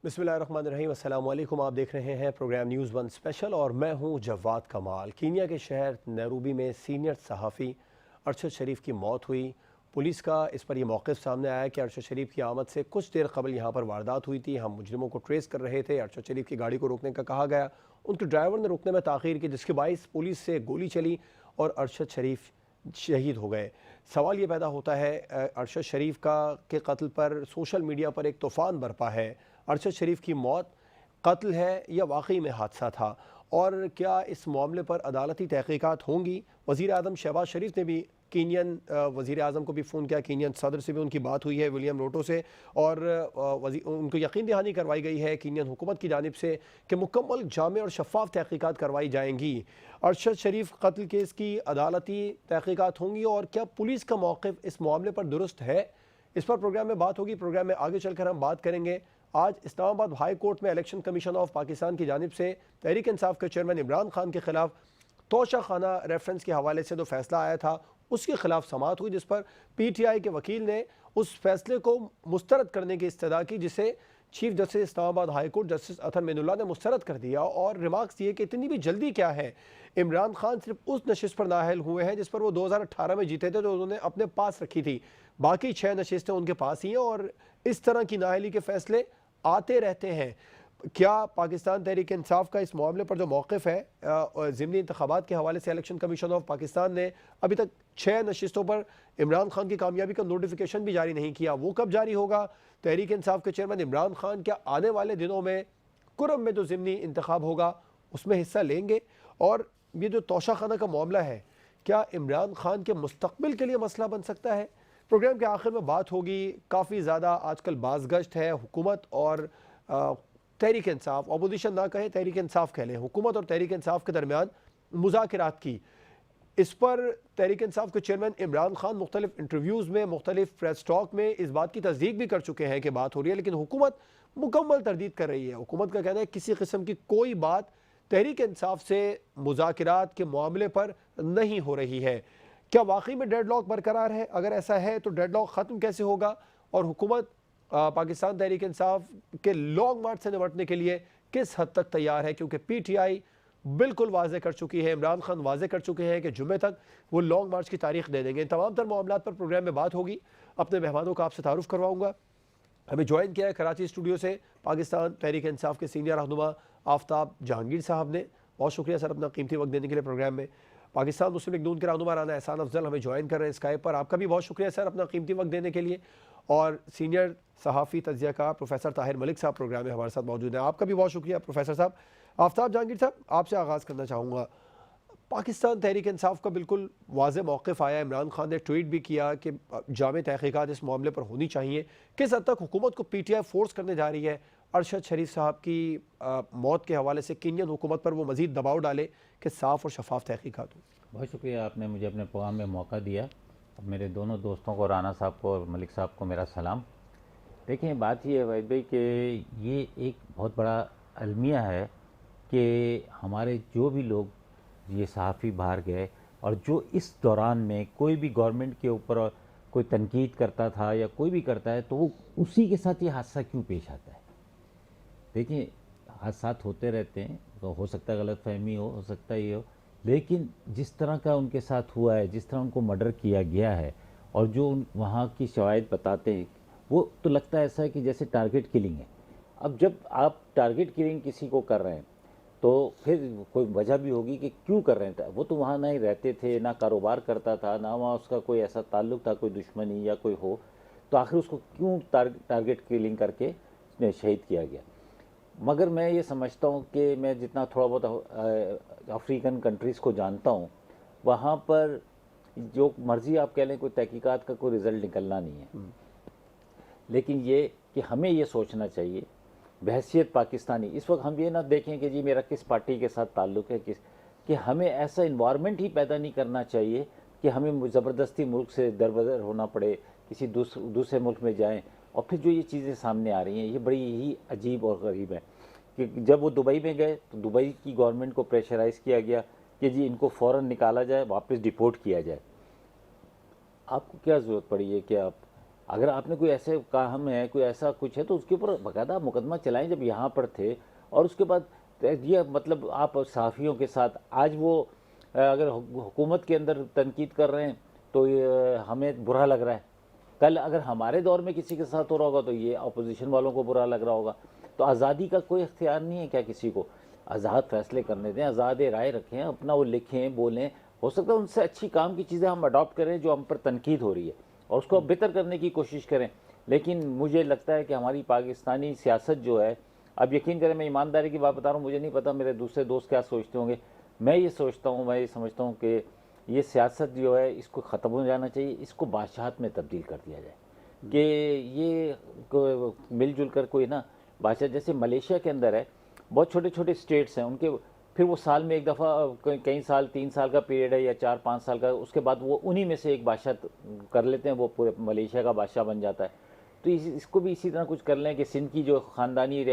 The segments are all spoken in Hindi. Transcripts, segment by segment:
बिस्मिल्लाहिर्रहमानिर्रहीम, अस्सलाम वालेकुम। आप देख रहे हैं प्रोग्राम न्यूज़ वन स्पेशल और मैं हूं जवाद कमाल। कीनिया के शहर नैरोबी में सीनियर सहाफ़ी अरशद शरीफ की मौत हुई। पुलिस का इस पर यह मौक़िफ़ सामने आया कि अरशद शरीफ की आमद से कुछ देर कबल यहाँ पर वारदात हुई थी। हम मुजरिमों को ट्रेस कर रहे थे। अरशद शरीफ की गाड़ी को रोकने का कहा गया, उनके ड्राइवर ने रुकने में ताख़ीर की, जिसके बाइस पुलिस से गोली चली और अरशद शरीफ शहीद हो गए। सवाल ये पैदा होता है, अरशद शरीफ का के कत्ल पर सोशल मीडिया पर एक तूफ़ान बरपा है। अरशद शरीफ की मौत कत्ल है या वाकई में हादसा था, और क्या इस मामले पर अदालती तहकीकात होंगी? वज़ीर आज़म शहबाज शरीफ ने भी कीनियन वज़ीर आज़म को भी फ़ोन किया, कीनियन सदर से भी उनकी बात हुई है, विलियम रूटो से, और उनको यकीन दहानी करवाई गई है कीनियन हुकूमत की जानिब से कि मुकम्मल, जामे और शफाफ तहकीकात करवाई जाएंगी। अरशद शरीफ कत्ल केस की अदालती तहकीकात होंगी और क्या पुलिस का मौक़िफ़ इस मामले पर दुरुस्त है? इस पर प्रोग्राम में बात होगी। प्रोग्राम में आगे चलकर हम बात करेंगे। आज इस्लामाबाद हाई कोर्ट में इलेक्शन कमीशन ऑफ पाकिस्तान की जानिब से तहरीक इंसाफ के चेयरमैन इमरान खान के खिलाफ तोशा खाना रेफरेंस के हवाले से जो फैसला आया था, उसके खिलाफ समाअत हुई, जिस पर PTI के वकील ने उस फैसले को मुस्तरद करने की इस्तदा की, जिसे chief justice Islamabad high court justice Athar Minallah ने मुस्तरद कर दिया और रिमार्क्स दिए कि इतनी भी जल्दी क्या है। इमरान खान सिर्फ उस नशिस्त पर नाअहल हुए हैं जिस पर वो 2018 में जीते थे, जो उन्होंने अपने पास रखी थी। बाकी 6 नशिस्तें उनके पास ही हैं और इस तरह की नाअहली के फैसले आते रहते हैं। क्या पाकिस्तान तहरीक इंसाफ का इस मामले पर जो मौक़िफ़ है, ज़िमनी इंतखाबात के हवाले से इलेक्शन कमीशन ऑफ पाकिस्तान ने अभी तक 6 नशिस्तों पर इमरान खान की कामयाबी का नोटिफिकेशन भी जारी नहीं किया। वो कब जारी होगा? तहरीक इंसाफ के चेयरमैन इमरान खान क्या आने वाले दिनों में कुरम में जो ज़िमनी इंतखाब होगा उसमें हिस्सा लेंगे? और ये जो तोशाखाना का मामला है, क्या इमरान खान के मुस्तक़बिल के लिए मसला बन सकता है? प्रोग्राम के आखिर में बात होगी। काफ़ी ज़्यादा आजकल बाज़गश्त है हुकूमत और तहरीक इंसाफ, अपोजिशन ना कहें, तहरीक इंसाफ कह लें, हुकूमत और तहरीक इंसाफ के दरमियान मुज़ाकरात की। इस पर तहरीक इंसाफ के चेयरमैन इमरान खान मुख्तलिफ इंटरव्यूज़ में, मुख्तलिफ प्रेस टॉक में इस बात की तस्दीक भी कर चुके हैं कि बात हो रही है, लेकिन हुकूमत मुकम्मल तरदीद कर रही है। हुकूमत का कहना है किसी किस्म की कोई बात तहरीक इंसाफ से मुज़ाकरात के मामले पर नहीं हो रही है। क्या वाकई में डेडलॉक बरकरार है? अगर ऐसा है तो डेडलॉक ख़त्म कैसे होगा? और हुकूमत पाकिस्तान तहरीक इंसाफ के लॉन्ग मार्च से निपटने के लिए किस हद तक तैयार है? क्योंकि PTI बिल्कुल वाज़े कर चुकी है, इमरान खान वाज़े कर चुके हैं कि जुमे तक वो लॉन्ग मार्च की तारीख दे देंगे। इन तमाम तर मामलात पर प्रोग्राम में बात होगी। अपने मेहमानों का आपसे तारुफ करवाऊँगा। हमें ज्वाइन किया है कराची स्टूडियो से पाकिस्तान तहरीक इंसाफ के सीनियर रहनुमा आफ्ताब जहांगीर साहब ने। बहुत शुक्रिया सर अपना कीमती वक्त देने के लिए प्रोग्राम में। पाकिस्तान मुस्लिम लीग नून के रहनुमा राना एहसान अफजल हमें ज्वाइन कर रहे हैं स्काइप पर। आपका भी बहुत शुक्रिया सर अपना कीमती वक्त देने के लिए। और सीनियर सहाफ़ी तज्ज़ियाकार प्रोफेसर ताहिर मलिक साहब प्रोग्राम में हमारे साथ मौजूद हैं। आपका भी बहुत शुक्रिया प्रोफेसर साहब। आफ्ताब जहांगीर साहब, आपसे आगाज़ करना चाहूँगा। पाकिस्तान तहरीक इंसाफ का बिल्कुल वाज़े मौक़िफ़ आया, इमरान खान ने ट्वीट भी किया कि जामे तहक़ीक़ात इस मामले पर होनी चाहिए। किस हद तक हुकूमत को PTI फोर्स करने जा रही है अरशद शरीफ साहब की मौत के हवाले से कीनियन हुकूमत पर वो मज़ीद दबाव डाले कि साफ़ और शफाफ तहक़ीक़ात हो? बहुत शुक्रिया, आपने मुझे अपने प्रोग्राम में मौका दिया। मेरे दोनों दोस्तों को, राना साहब को और मलिक साहब को मेरा सलाम। देखिए, बात ये है वाहिद भाई कि ये एक बहुत बड़ा अलमिया है कि हमारे जो भी लोग ये सहाफ़ी बाहर गए और जो इस दौरान में कोई भी गवर्नमेंट के ऊपर कोई तनकीद करता था या कोई भी करता है, तो वो उसी के साथ ये हादसा क्यों पेश आता है? देखिए, हादसात होते रहते हैं, तो हो सकता है गलतफहमी हो सकता है ये हो, लेकिन जिस तरह का उनके साथ हुआ है, जिस तरह उनको मर्डर किया गया है और जो वहाँ की शवाहिद बताते हैं, वो तो लगता है ऐसा है कि जैसे टारगेट किलिंग है। अब जब आप टारगेट किलिंग किसी को कर रहे हैं तो फिर कोई वजह भी होगी कि क्यों कर रहे हैं। वो तो वहाँ नहीं रहते थे, ना कारोबार करता था, ना वहाँ उसका कोई ऐसा ताल्लुक़ था, कोई दुश्मनी या कोई हो, तो आखिर उसको क्यों टारगेट किलिंग करके शहीद किया गया? मगर मैं ये समझता हूँ कि मैं जितना थोड़ा बहुत अफ्रीकन कंट्रीज़ को जानता हूँ, वहाँ पर जो मर्ज़ी आप कह लें, कोई तहकीकात का कोई रिज़ल्ट निकलना नहीं है। लेकिन ये कि हमें ये सोचना चाहिए बहैसियत पाकिस्तानी, इस वक्त हम ये ना देखें कि जी मेरा किस पार्टी के साथ ताल्लुक़ है, कि हमें ऐसा इन्वायरमेंट ही पैदा नहीं करना चाहिए कि हमें ज़बरदस्ती मुल्क से दरबदर होना पड़े, किसी दूसरे मुल्क में जाएं। और फिर जो ये चीज़ें सामने आ रही हैं, ये बड़ी ही अजीब और गरीब है कि जब वो दुबई में गए तो दुबई की गवर्नमेंट को प्रेशराइज़ किया गया कि जी इनको फ़ौरन निकाला जाए, वापस डिपोर्ट किया जाए। आपको क्या ज़रूरत पड़ी है कि आप अगर आपने कोई ऐसे काम है, कोई ऐसा कुछ है, तो उसके ऊपर बाकायदा मुकदमा चलाएं जब यहाँ पर थे। और उसके बाद ये मतलब आप सहाफ़ियों के साथ आज वो अगर हुकूमत के अंदर तनकीद कर रहे हैं तो ये हमें बुरा लग रहा है। कल अगर हमारे दौर में किसी के साथ हो रहा होगा तो ये अपोजिशन वालों को बुरा लग रहा होगा। तो आज़ादी का कोई इख्तियार नहीं है क्या किसी को? आज़ाद फैसले करने दें, आज़ाद राय रखें, अपना वो लिखें, बोलें। हो सकता है उनसे अच्छी काम की चीज़ें हम अडॉप्ट करें जो हम पर तनकीद हो रही है, और उसको बेहतर करने की कोशिश करें। लेकिन मुझे लगता है कि हमारी पाकिस्तानी सियासत जो है, अब यकीन करें, मैं ईमानदारी की बात बता रहा हूँ, मुझे नहीं पता मेरे दूसरे दोस्त क्या सोचते होंगे। मैं ये सोचता हूँ, मैं ये समझता हूँ कि ये सियासत जो है इसको ख़त्म हो जाना चाहिए, इसको बादशाहत में तब्दील कर दिया जाए। कि ये मिलजुल कर कोई ना बादशाह, जैसे मलेशिया के अंदर है, बहुत छोटे छोटे स्टेट्स हैं उनके, फिर वो साल में एक दफ़ा कई साल 3 साल का पीरियड है या 4-5 साल का, उसके बाद वो उन्हीं में से एक बादशाह कर लेते हैं, वो पूरे मलेशिया का बादशाह बन जाता है। तो इसको भी इसी तरह कुछ कर लें कि सिंध की जो ख़ानदानी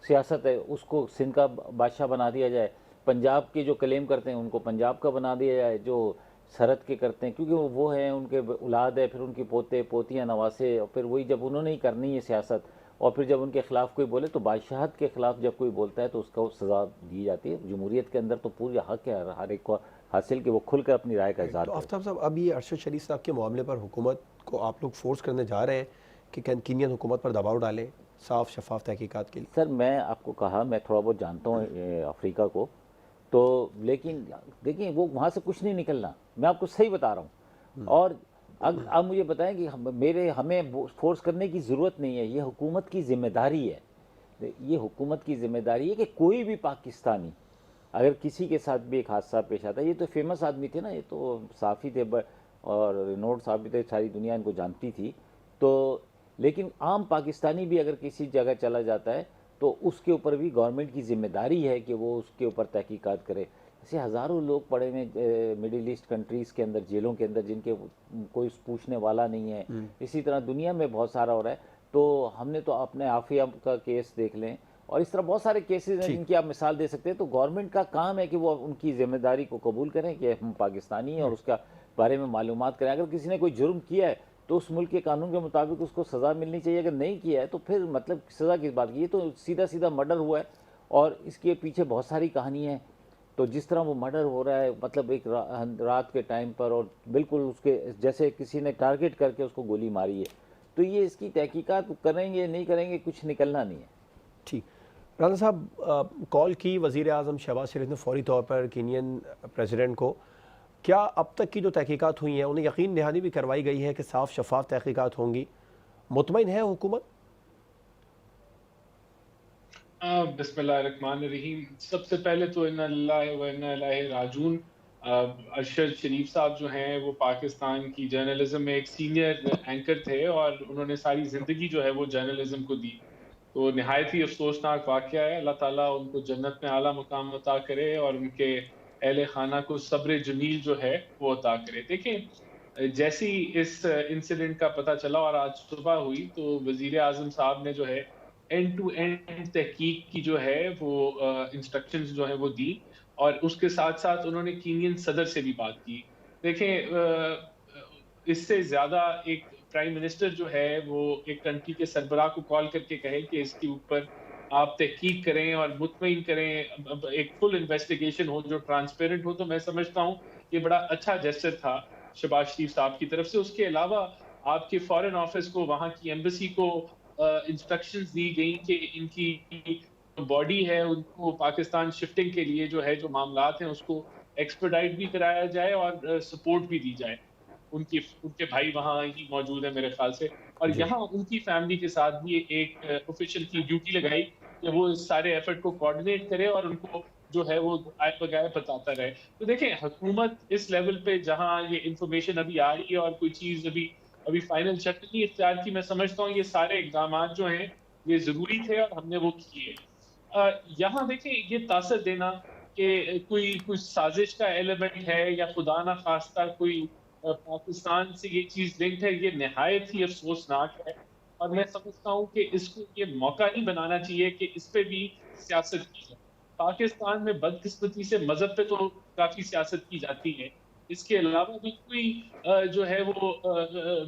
सियासत है उसको सिंध का बादशाह बना दिया जाए, पंजाब के जो क्लेम करते हैं उनको पंजाब का बना दिया जाए, जो सरहद के करते हैं क्योंकि वो हैं, उनके औलाद है, फिर उनकी पोते पोतियाँ नवासे, और फिर वही जब उन्होंने ही करनी है सियासत, और फिर जब उनके खिलाफ कोई बोले तो बादशाहत के खिलाफ जब कोई बोलता है तो उसका सज़ा दी जाती है। जमहूरियत के अंदर तो पूरी हक है हर एक को हासिल कि वो खुलकर अपनी राय का इज़हार तो करे। आफ्ताब साहब, अब ये अरशद शरीफ साहब के मामले पर हुकूमत को आप लोग फोर्स करने जा रहे हैं कि केनियन हुकूमत पर दबाव डालें साफ शफाफ तहकीकात के लिए? सर मैं आपको कहा, मैं थोड़ा बहुत जानता हूँ अफ्रीका को, तो लेकिन देखिए वो वहाँ से कुछ नहीं निकलना, मैं आपको सही बता रहा हूँ। और अब मुझे बताएं कि हमें फोर्स करने की ज़रूरत नहीं है, ये हुकूमत की ज़िम्मेदारी है। ये हुकूमत की ज़िम्मेदारी है कि कोई भी पाकिस्तानी अगर किसी के साथ भी एक हादसा पेश आता है, ये तो फेमस आदमी थे ना, ये तो साफ़ी थे और रिनोड साहब भी थे, सारी दुनिया इनको जानती थी। तो लेकिन आम पाकिस्तानी भी अगर किसी जगह चला जाता है तो उसके ऊपर भी गवर्नमेंट की जिम्मेदारी है कि वो उसके ऊपर तहकीकात करे। ऐसे हज़ारों लोग पड़े हुए मिडिल ईस्ट कंट्रीज़ के अंदर, जेलों के अंदर, जिनके कोई पूछने वाला नहीं है। इसी तरह दुनिया में बहुत सारा हो रहा है। तो हमने तो अपने आफिया का केस देख लें, और इस तरह बहुत सारे केसेस हैं ठीक। जिनकी आप मिसाल दे सकते हैं। तो गवर्नमेंट का काम है कि वो उनकी जिम्मेदारी को कबूल करें कि हम पाकिस्तानी हैं, और उसका बारे में मालूमात करें। अगर किसी ने कोई जुर्म किया है तो उस मुल्क के कानून के मुताबिक उसको सज़ा मिलनी चाहिए। अगर नहीं किया है तो फिर मतलब सज़ा किस बात की? ये तो सीधा सीधा मर्डर हुआ है, और इसके पीछे बहुत सारी कहानियाँ हैं। तो जिस तरह वो मर्डर हो रहा है, मतलब एक रात के टाइम पर, और बिल्कुल उसके जैसे किसी ने टारगेट करके उसको गोली मारी है। तो ये इसकी तहकीकात करेंगे नहीं करेंगे, कुछ निकलना नहीं है। ठीक। राना साहब, कॉल की वज़ीर आज़म शहबाज शरीफ ने फौरी तौर पर कीनियन प्रेसिडेंट को। क्या अब तक की जो तहकीकात हुई हैं उन्हें यकीन दहानी भी करवाई गई है कि साफ शफाफ तहकीकात होंगी? मुतमईन है हुकूमत? बिस्मिल्लाहिर्रहमानिर्रहीम। सबसे पहले तो इन्ना लिल्लाहि व इन्ना इलैहि राजिऊन। अरशद शरीफ साहब जो हैं वो पाकिस्तान की जर्नलिज्म में एक सीनियर एंकर थे और उन्होंने सारी ज़िंदगी जो है वो जर्नलिज्म को दी। तो निहायत ही अफसोसनाक वाक़या है। अल्लाह ताला उनको जन्नत में आला मुकाम अता करे और उनके अहले खाना को सब्र जमील जो है वो अता करे। देखें, जैसे ही इस इंसिडेंट का पता चला और आज सुबह हुई, तो वज़ीर आज़म साहब ने जो है एंड टू एंड तहकीक की जो है वो इंस्ट्रक्शंस जो है वो दी, और उसके साथ साथ उन्होंने कीनियन सदर से भी बात की। देखें, इससे ज़्यादा एक प्राइम मिनिस्टर जो है वो एक कंट्री के सरबराह को कॉल करके कहे कि इसके ऊपर आप तहकीक करें और मुतमईन करें, अब एक फुल इन्वेस्टिगेशन हो जो ट्रांसपेरेंट हो, तो मैं समझता हूँ ये बड़ा अच्छा जेस्चर था शहबाज शरीफ साहब की तरफ से। उसके अलावा आपके फॉरेन ऑफिस को, वहाँ की एम्बेसी को इंस्ट्रक्शंस दी गई कि इनकी बॉडी है उनको पाकिस्तान शिफ्टिंग के लिए जो है जो मामलात हैं उसको एक्सपेडाइट भी कराया जाए और सपोर्ट भी दी जाए। उनके भाई वहाँ ही मौजूद है मेरे ख्याल से, और जी। यहाँ उनकी फैमिली के साथ भी एक ऑफिशियल की ड्यूटी लगाई कि वो इस सारे एफर्ट को कोऑर्डिनेट करे और उनको जो है वो आए बगैर बताता रहे। तो देखें, हुकूमत इस लेवल पे जहाँ ये इंफॉर्मेशन अभी आ रही है और कोई चीज़ अभी अभी फाइनल शक्ल नहीं इख्तियार की, मैं समझता हूँ ये सारे इक़दामात जो हैं ये ज़रूरी थे और हमने वो किए। यहाँ देखें, ये तासर देना कि कोई कुछ साजिश का एलिमेंट है या खुदा ना खास्ता कोई पाकिस्तान से ये चीज़ लिंक्ड है, ये निहायत ही अफ़सोसनाक है। और मैं समझता हूँ कि इसको ये मौका नहीं बनाना चाहिए कि इस पे भी सियासत की जाए। पाकिस्तान में बदकिस्मती से मज़हब पे तो काफ़ी सियासत की जाती है, इसके अलावा भी कोई जो है वो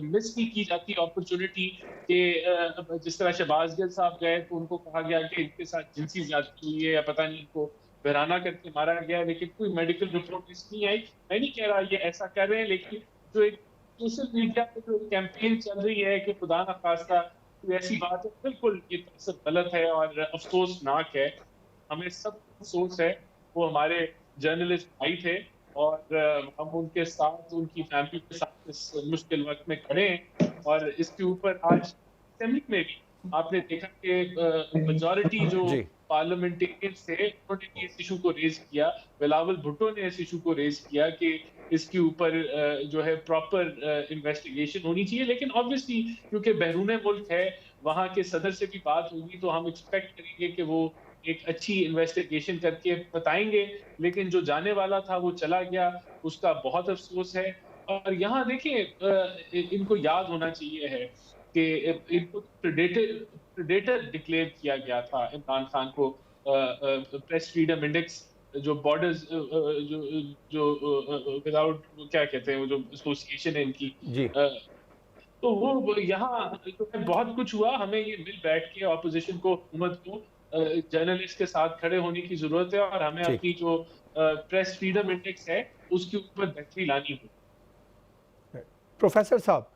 मिस नहीं की जाती अपॉर्चुनिटी कि जिस तरह शहबाज गिल साहब गए तो उनको कहा गया कि इनके साथ जिनसी ज्यादती हुई है या पता नहीं इनको बहराना करके मारा गया, लेकिन कोई मेडिकल रिपोर्ट नहीं आई। मैं नहीं कह रहा ये ऐसा कर रहे हैं, लेकिन जो एक सोशल मीडिया पे जो कैंपेन चल रही है कि खुदा ना खास्ता कोई ऐसी बात है, बिल्कुल ये सब गलत है और अफसोसनाक है। हमें सब अफसोस है, वो हमारे जर्नलिस्ट भाई थे और हम उनके साथ, उनकी फैमिली के साथ इस मुश्किल वक्त में खड़े हैं। और इसके ऊपर आज असेंबली में भी आपने देखा कि मेजॉरिटी जो जी। पार्लियामेंटेरियंस थे उन्होंने भी इस इशू को रेज किया। बिलावल भुट्टो ने इस इशू को रेज किया कि इसके ऊपर जो है प्रॉपर इन्वेस्टिगेशन होनी चाहिए। लेकिन ऑब्वियसली क्योंकि बैरून मुल्क है, वहां के सदर से भी बात होगी तो हम एक्सपेक्ट करेंगे कि वो एक अच्छी इन्वेस्टिगेशन करके बताएंगे। लेकिन जो जाने वाला था वो चला गया, उसका बहुत अफसोस है। और यहाँ देखिए इनको याद होना चाहिए है कि इनको प्रेडेटर डिक्लेयर किया गया था इमरान खान को। प्रेस फ्रीडम इंडेक्स जो बॉर्डर्स जो जो विदाउट क्या कहते हैं वो जो एसोसिएशन है इनकी, जी। तो वो यहाँ जो है बहुत कुछ हुआ। हमें ये मिल बैठ के ऑपोजिशन को, हुकूमत को, जर्नलिस्ट के साथ खड़े होने की जरूरत है और हमें ठीक। अपनी जो प्रेस फ्रीडम इंडेक्स है उसके ऊपर बेहतरी लानी होगी। प्रोफेसर साहब,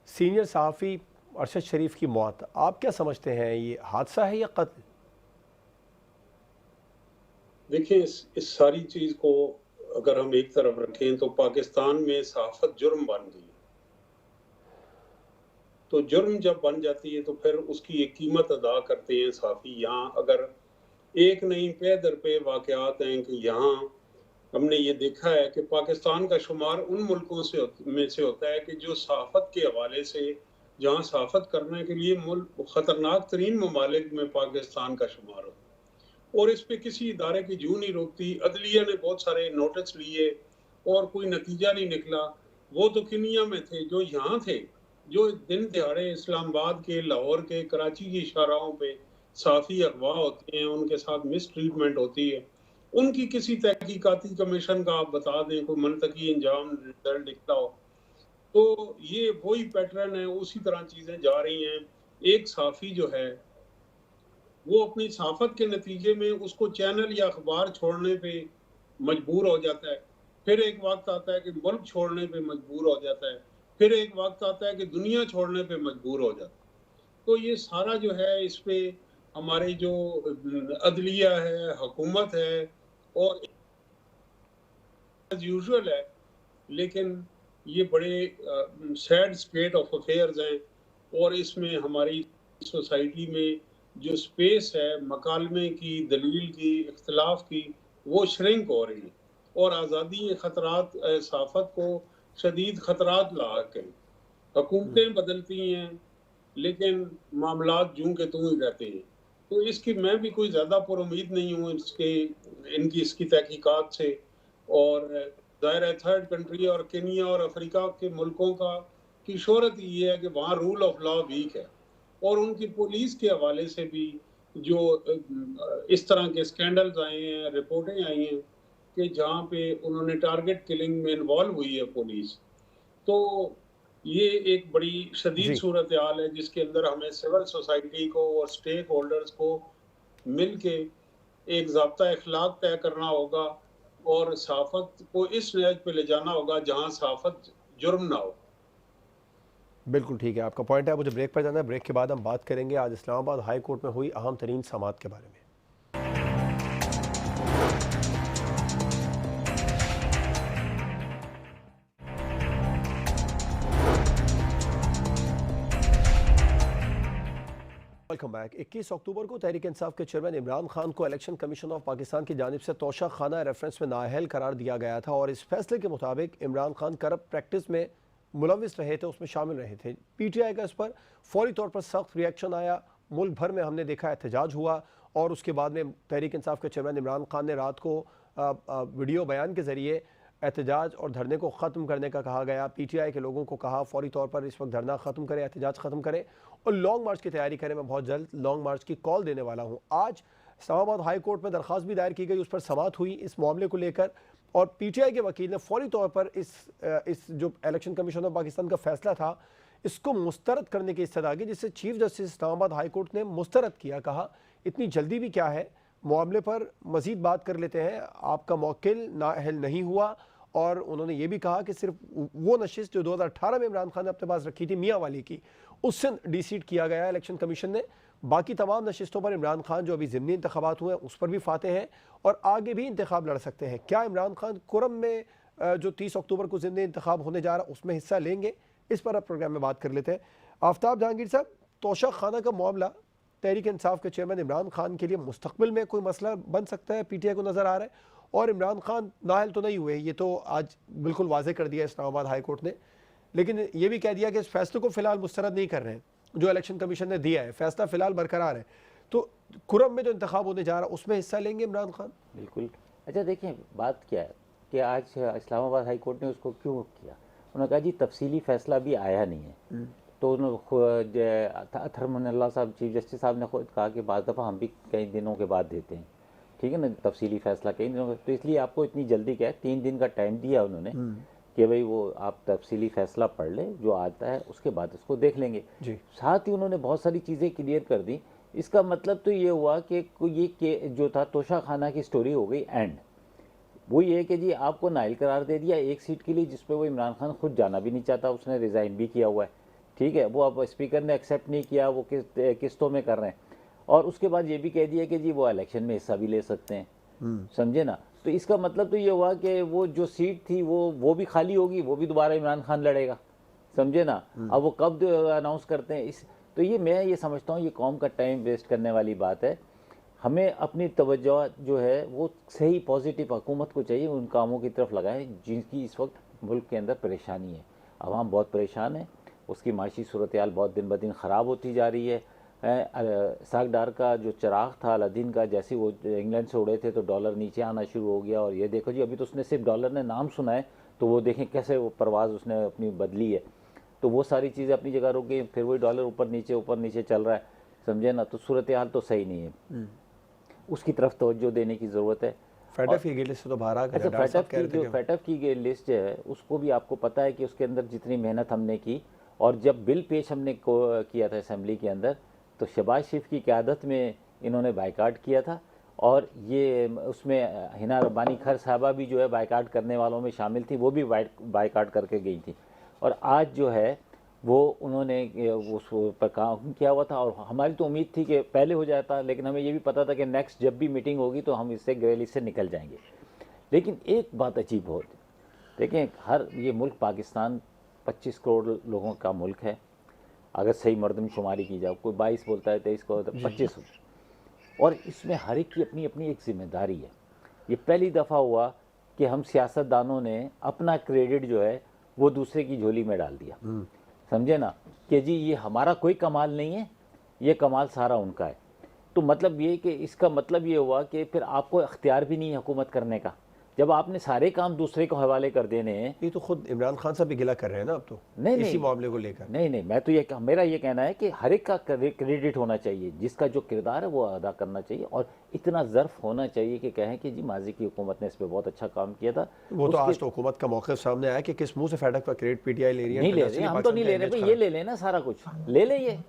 सीनियर सहाफ़ी अरशद शरीफ की मौत आप क्या समझते हैं, ये हादसा है या कत्ल? देखिए, इस सारी चीज को अगर हम एक तरफ रखें तो पाकिस्तान में सहाफत जुर्म बन गई। तो जुर्म जब बन जाती है तो फिर उसकी एक कीमत अदा करते हैं सहाफी। यहाँ अगर एक नहीं पे दर पे वाकयात हैं कि यहाँ हमने ये देखा है कि पाकिस्तान का शुमार उन मुल्कों में से होता है कि जो सहाफत के हवाले से, जहाँ सहाफत करने के लिए मुल्क खतरनाक तरीन ममालिक में पाकिस्तान का शुमार होता है। और इस पे किसी इदारे की जू नहीं रोकती। अदलिया ने बहुत सारे नोटिस लिए और कोई नतीजा नहीं निकला। वो तो किनिया में थे, जो यहाँ थे, जो दिन दिहाड़े इस्लामाबाद के, लाहौर के, कराची की शाहराहों पे साफ़ी अगवा होते हैं, उनके साथ मिस ट्रीटमेंट होती है। उनकी किसी तहकीकाती कमीशन का आप बता दें, कोई मनतकी अंजाम रिजल्ट दिखता हो, तो ये वही पैटर्न है, उसी तरह चीज़ें जा रही हैं। एक साफ़ी जो है वो अपनी सहाफत के नतीजे में उसको चैनल या अखबार छोड़ने पे मजबूर हो जाता है। फिर एक वक्त आता है कि मुल्क छोड़ने पे मजबूर हो जाता है। फिर एक वक्त आता है कि दुनिया छोड़ने पे मजबूर हो जाता है। तो ये सारा जो है, इस पे हमारी जो अदलिया है, हुकूमत है, और एज यूजुअल है। लेकिन ये बड़े सैड स्टेट ऑफ अफेयर्स हैं और इसमें हमारी सोसाइटी में जो स्पेस है मकालमे की, दलील की, इख्तिलाफ की, वो श्रिंक हो रही है और आज़ादी खतरात सहाफत को शदीद खतरात लाक हैं। हुकूमतें बदलती हैं लेकिन मामलात जूं के तूं ही रहते हैं। तो इसकी मैं भी कोई ज़्यादा पुरुमीद नहीं हूँ इसकी तहकीकात से। और ज़ाहिर है थर्ड कंट्री और केनिया और अफ्रीका के मुल्कों की शोहरत ये है कि वहाँ रूल ऑफ लॉ वीक है और उनकी पुलिस के हवाले से भी जो इस तरह के स्कैंडल्स आए हैं, रिपोर्टें आई हैं कि जहाँ पे उन्होंने टारगेट किलिंग में इन्वॉल्व हुई है पुलिस। तो ये एक बड़ी शदीद सूरत हाल है जिसके अंदर हमें सिविल सोसाइटी को और स्टेक होल्डर्स को मिल के एक ज़ाब्ता इखलाक तय करना होगा और सहाफत को इस नहज पे ले जाना होगा जहाँ सहाफत जुर्म ना हो। बिल्कुल ठीक है, आपका पॉइंट है। मुझे ब्रेक पर जाना है, ब्रेक के बाद हम बात करेंगे आज इस्लामाबाद हाई कोर्ट में हुई अहम तरीन समाअत के बारे में। Welcome back. 21 अक्टूबर को तहरीक इंसाफ के चेयरमैन इमरान खान को इलेक्शन कमीशन ऑफ पाकिस्तान की जानिब से तोशा खाना रेफरेंस में नाअहल करार दिया गया था और इस फैसले के मुताबिक इमरान खान करप्ट प्रैक्टिस में मुलविस रहे थे, उसमें शामिल रहे थे। PTI का इस पर फौरी तौर पर सख्त रिएक्शन आया। मुल्क भर में हमने देखा एहतजाज हुआ और उसके बाद में तहरीक इंसाफ के चेयरमैन इमरान खान ने रात को वीडियो बयान के ज़रिए एहतजाज और धरने को ख़त्म करने का कहा गया। PTI के लोगों को कहा फौरी तौर पर इस वक्त धरना ख़त्म करें, एहतजाज ख़त्म करें और लॉन्ग मार्च की तैयारी करें। मैं बहुत जल्द लॉन्ग मार्च की कॉल देने वाला हूँ। आज इस्लामाबाद हाई कोर्ट में दरख्वास्त भी दायर की गई, उस पर समाअत हुई इस मामले को लेकर, और पीटीआई के वकील ने फौरी तौर पर इस जो इलेक्शन कमीशन ऑफ पाकिस्तान का फैसला था इसको मुस्तरद करने की इस्तदा की, जिससे chief justice Islamabad high court ने मुस्तरद किया। कहा इतनी जल्दी भी क्या है, मामले पर मजीद बात कर लेते हैं, आपका मौकिल नाअहल नहीं हुआ। और उन्होंने ये भी कहा कि सिर्फ वो नशिस्त जो 2018 में इमरान खान ने अपने पास रखी थी मियाँ वाली की, उससे डिसीट किया गया है इलेक्शन कमीशन ने। बाकी तमाम नशिस्तों पर इमरान खान जो अभी ज़िमनी इंतखाबात हुए हैं उस पर भी फाते हैं और आगे भी इंतखाब लड़ सकते हैं। क्या इमरान खान कुरम में जो 30 अक्टूबर को ज़िमनी इंतखाब होने जा रहा है उसमें हिस्सा लेंगे, इस पर अब प्रोग्राम में बात कर लेते हैं। आफ्ताब जहांगीर साहब, तोशा खाना का मामला तहरीक इंसाफ के चेयरमैन इमरान खान के लिए मुस्तकबिल में कोई मसला बन सकता है, पीटीआई को नज़र आ रहा है, और इमरान खान नाअहल तो नहीं हुए, ये तो आज बिल्कुल वाज़ेह कर दिया इस्लामाबाद हाई कोर्ट ने, लेकिन ये भी कह दिया कि इस फैसले को फ़िलहाल मुस्तरद नहीं कर रहे हैं जो इलेक्शन कमीशन ने दिया है, फैसला फ़िलहाल बरकरार है। तो कुरम में जो इंतखाब होने जा रहा है उसमें हिस्सा लेंगे इमरान खान? बिल्कुल। अच्छा देखिए, बात क्या है कि आज इस्लामाबाद हाई कोर्ट ने उसको क्यों किया, उन्होंने कहा जी तफसीली फ़ैसला भी आया नहीं है। तो अथर मनल्ला साहब चीफ जस्टिस साहब ने खुद कहा कि बाज़ दफ़ा हम भी कई दिनों के बाद देते हैं, ठीक है ना, तफसीली फ़ैसला कई दिनों, तो इसलिए आपको इतनी जल्दी क्या है, 3 दिन का टाइम दिया उन्होंने कि भाई वो आप तफसीली फ़ैसला पढ़ ले, जो आता है उसके बाद उसको देख लेंगे जी। साथ ही उन्होंने बहुत सारी चीज़ें क्लियर कर दी। इसका मतलब तो ये हुआ कि ये जो था तोशा खाना की स्टोरी हो गई एंड। वो ये कि जी आपको नाइल करार दे दिया एक सीट के लिए जिस पे वो इमरान खान खुद जाना भी नहीं चाहता, उसने रिज़ाइन भी किया हुआ है, ठीक है, वो अब स्पीकर ने एक्सेप्ट नहीं किया, वो किस्तों में कर रहे हैं, और उसके बाद ये भी कह दिया कि जी वो इलेक्शन में हिस्सा भी ले सकते हैं, समझे ना। तो इसका मतलब तो ये हुआ कि वो जो सीट थी वो भी खाली होगी, वो भी दोबारा इमरान खान लड़ेगा, समझे ना। अब वो कब अनाउंस करते हैं तो ये मैं ये समझता हूँ ये कौम का टाइम वेस्ट करने वाली बात है। हमें अपनी तवज्जो जो है वो सही पॉजिटिव हुकूमत को चाहिए उन कामों की तरफ लगाएं जिनकी इस वक्त मुल्क के अंदर परेशानी है। आवाम बहुत परेशान है, उसकी माशी सूरत हाल बहुत दिन ब दिन ख़राब होती जा रही है। सागडार का जो चिराग था अलादीन का, जैसे वो इंग्लैंड से उड़े थे तो डॉलर नीचे आना शुरू हो गया, और ये देखो जी अभी तो उसने सिर्फ डॉलर ने नाम सुना है तो वो देखें कैसे वो परवाज़ उसने अपनी बदली है। तो वो सारी चीज़ें अपनी जगह रुक गई, फिर वही डॉलर ऊपर नीचे चल रहा है, समझे ना। तो सूरत हाल तो सही नहीं है, उसकी तरफ तवज्जो देने की ज़रूरत है। फेटफ की लिस्ट तो बाहर आ गया। अच्छा, फेटफ की गई लिस्ट है उसको भी आपको पता है कि उसके अंदर जितनी मेहनत हमने की, और जब बिल पेश हमने किया था असेंबली के अंदर तो शहबाज शरीफ की क़यादत में इन्होंने बाइकाट किया था, और ये उसमें हिना रब्बानी खर साहबा भी जो है बाइकाट करने वालों में शामिल थी, वो भी बाइकाट करके गई थी। और आज जो है वो उन्होंने उस पर काम किया हुआ था, और हमारी तो उम्मीद थी कि पहले हो जाता, लेकिन हमें ये भी पता था कि नेक्स्ट जब भी मीटिंग होगी तो हम इससे ग्रेली से निकल जाएंगे। लेकिन एक बात अजीब हो, देखें ये मुल्क पाकिस्तान 25 करोड़ लोगों का मुल्क है, अगर सही मर्दमशुमारी की जाए, कोई 22 बोलता है 23 को 25, और इसमें हर एक की अपनी अपनी एक जिम्मेदारी है। ये पहली दफ़ा हुआ कि हम सियासतदानों ने अपना क्रेडिट जो है वो दूसरे की झोली में डाल दिया, समझे ना, कि जी ये हमारा कोई कमाल नहीं है, ये कमाल सारा उनका है। तो मतलब ये कि इसका मतलब ये हुआ कि फिर आपको इख्तियार भी नहीं है हुकूमत करने का, जब आपने सारे काम दूसरे को हवाले कर देने हैं। ये तो खुद इमरान खान साहब भी गिला कर रहे हैं ना अब तो इसी मामले को लेकर। नहीं, मैं तो मेरा ये कहना है कि हर एक का क्रेडिट होना चाहिए, जिसका जो किरदार है वो अदा करना चाहिए, और इतना ज़र्फ होना चाहिए कि कहें कि जी माजी की हुकूमत ने इस पर बहुत अच्छा काम किया था। वो तो आज तो हुकूमत का मौक़िफ़ सामने आया कि किस मुँह से फेटअप का क्रेडिट पीटीआई ले रही है। नहीं ले रहे, हम तो नहीं ले रहे भाई, ये ले लेना सारा कुछ ले लें, ये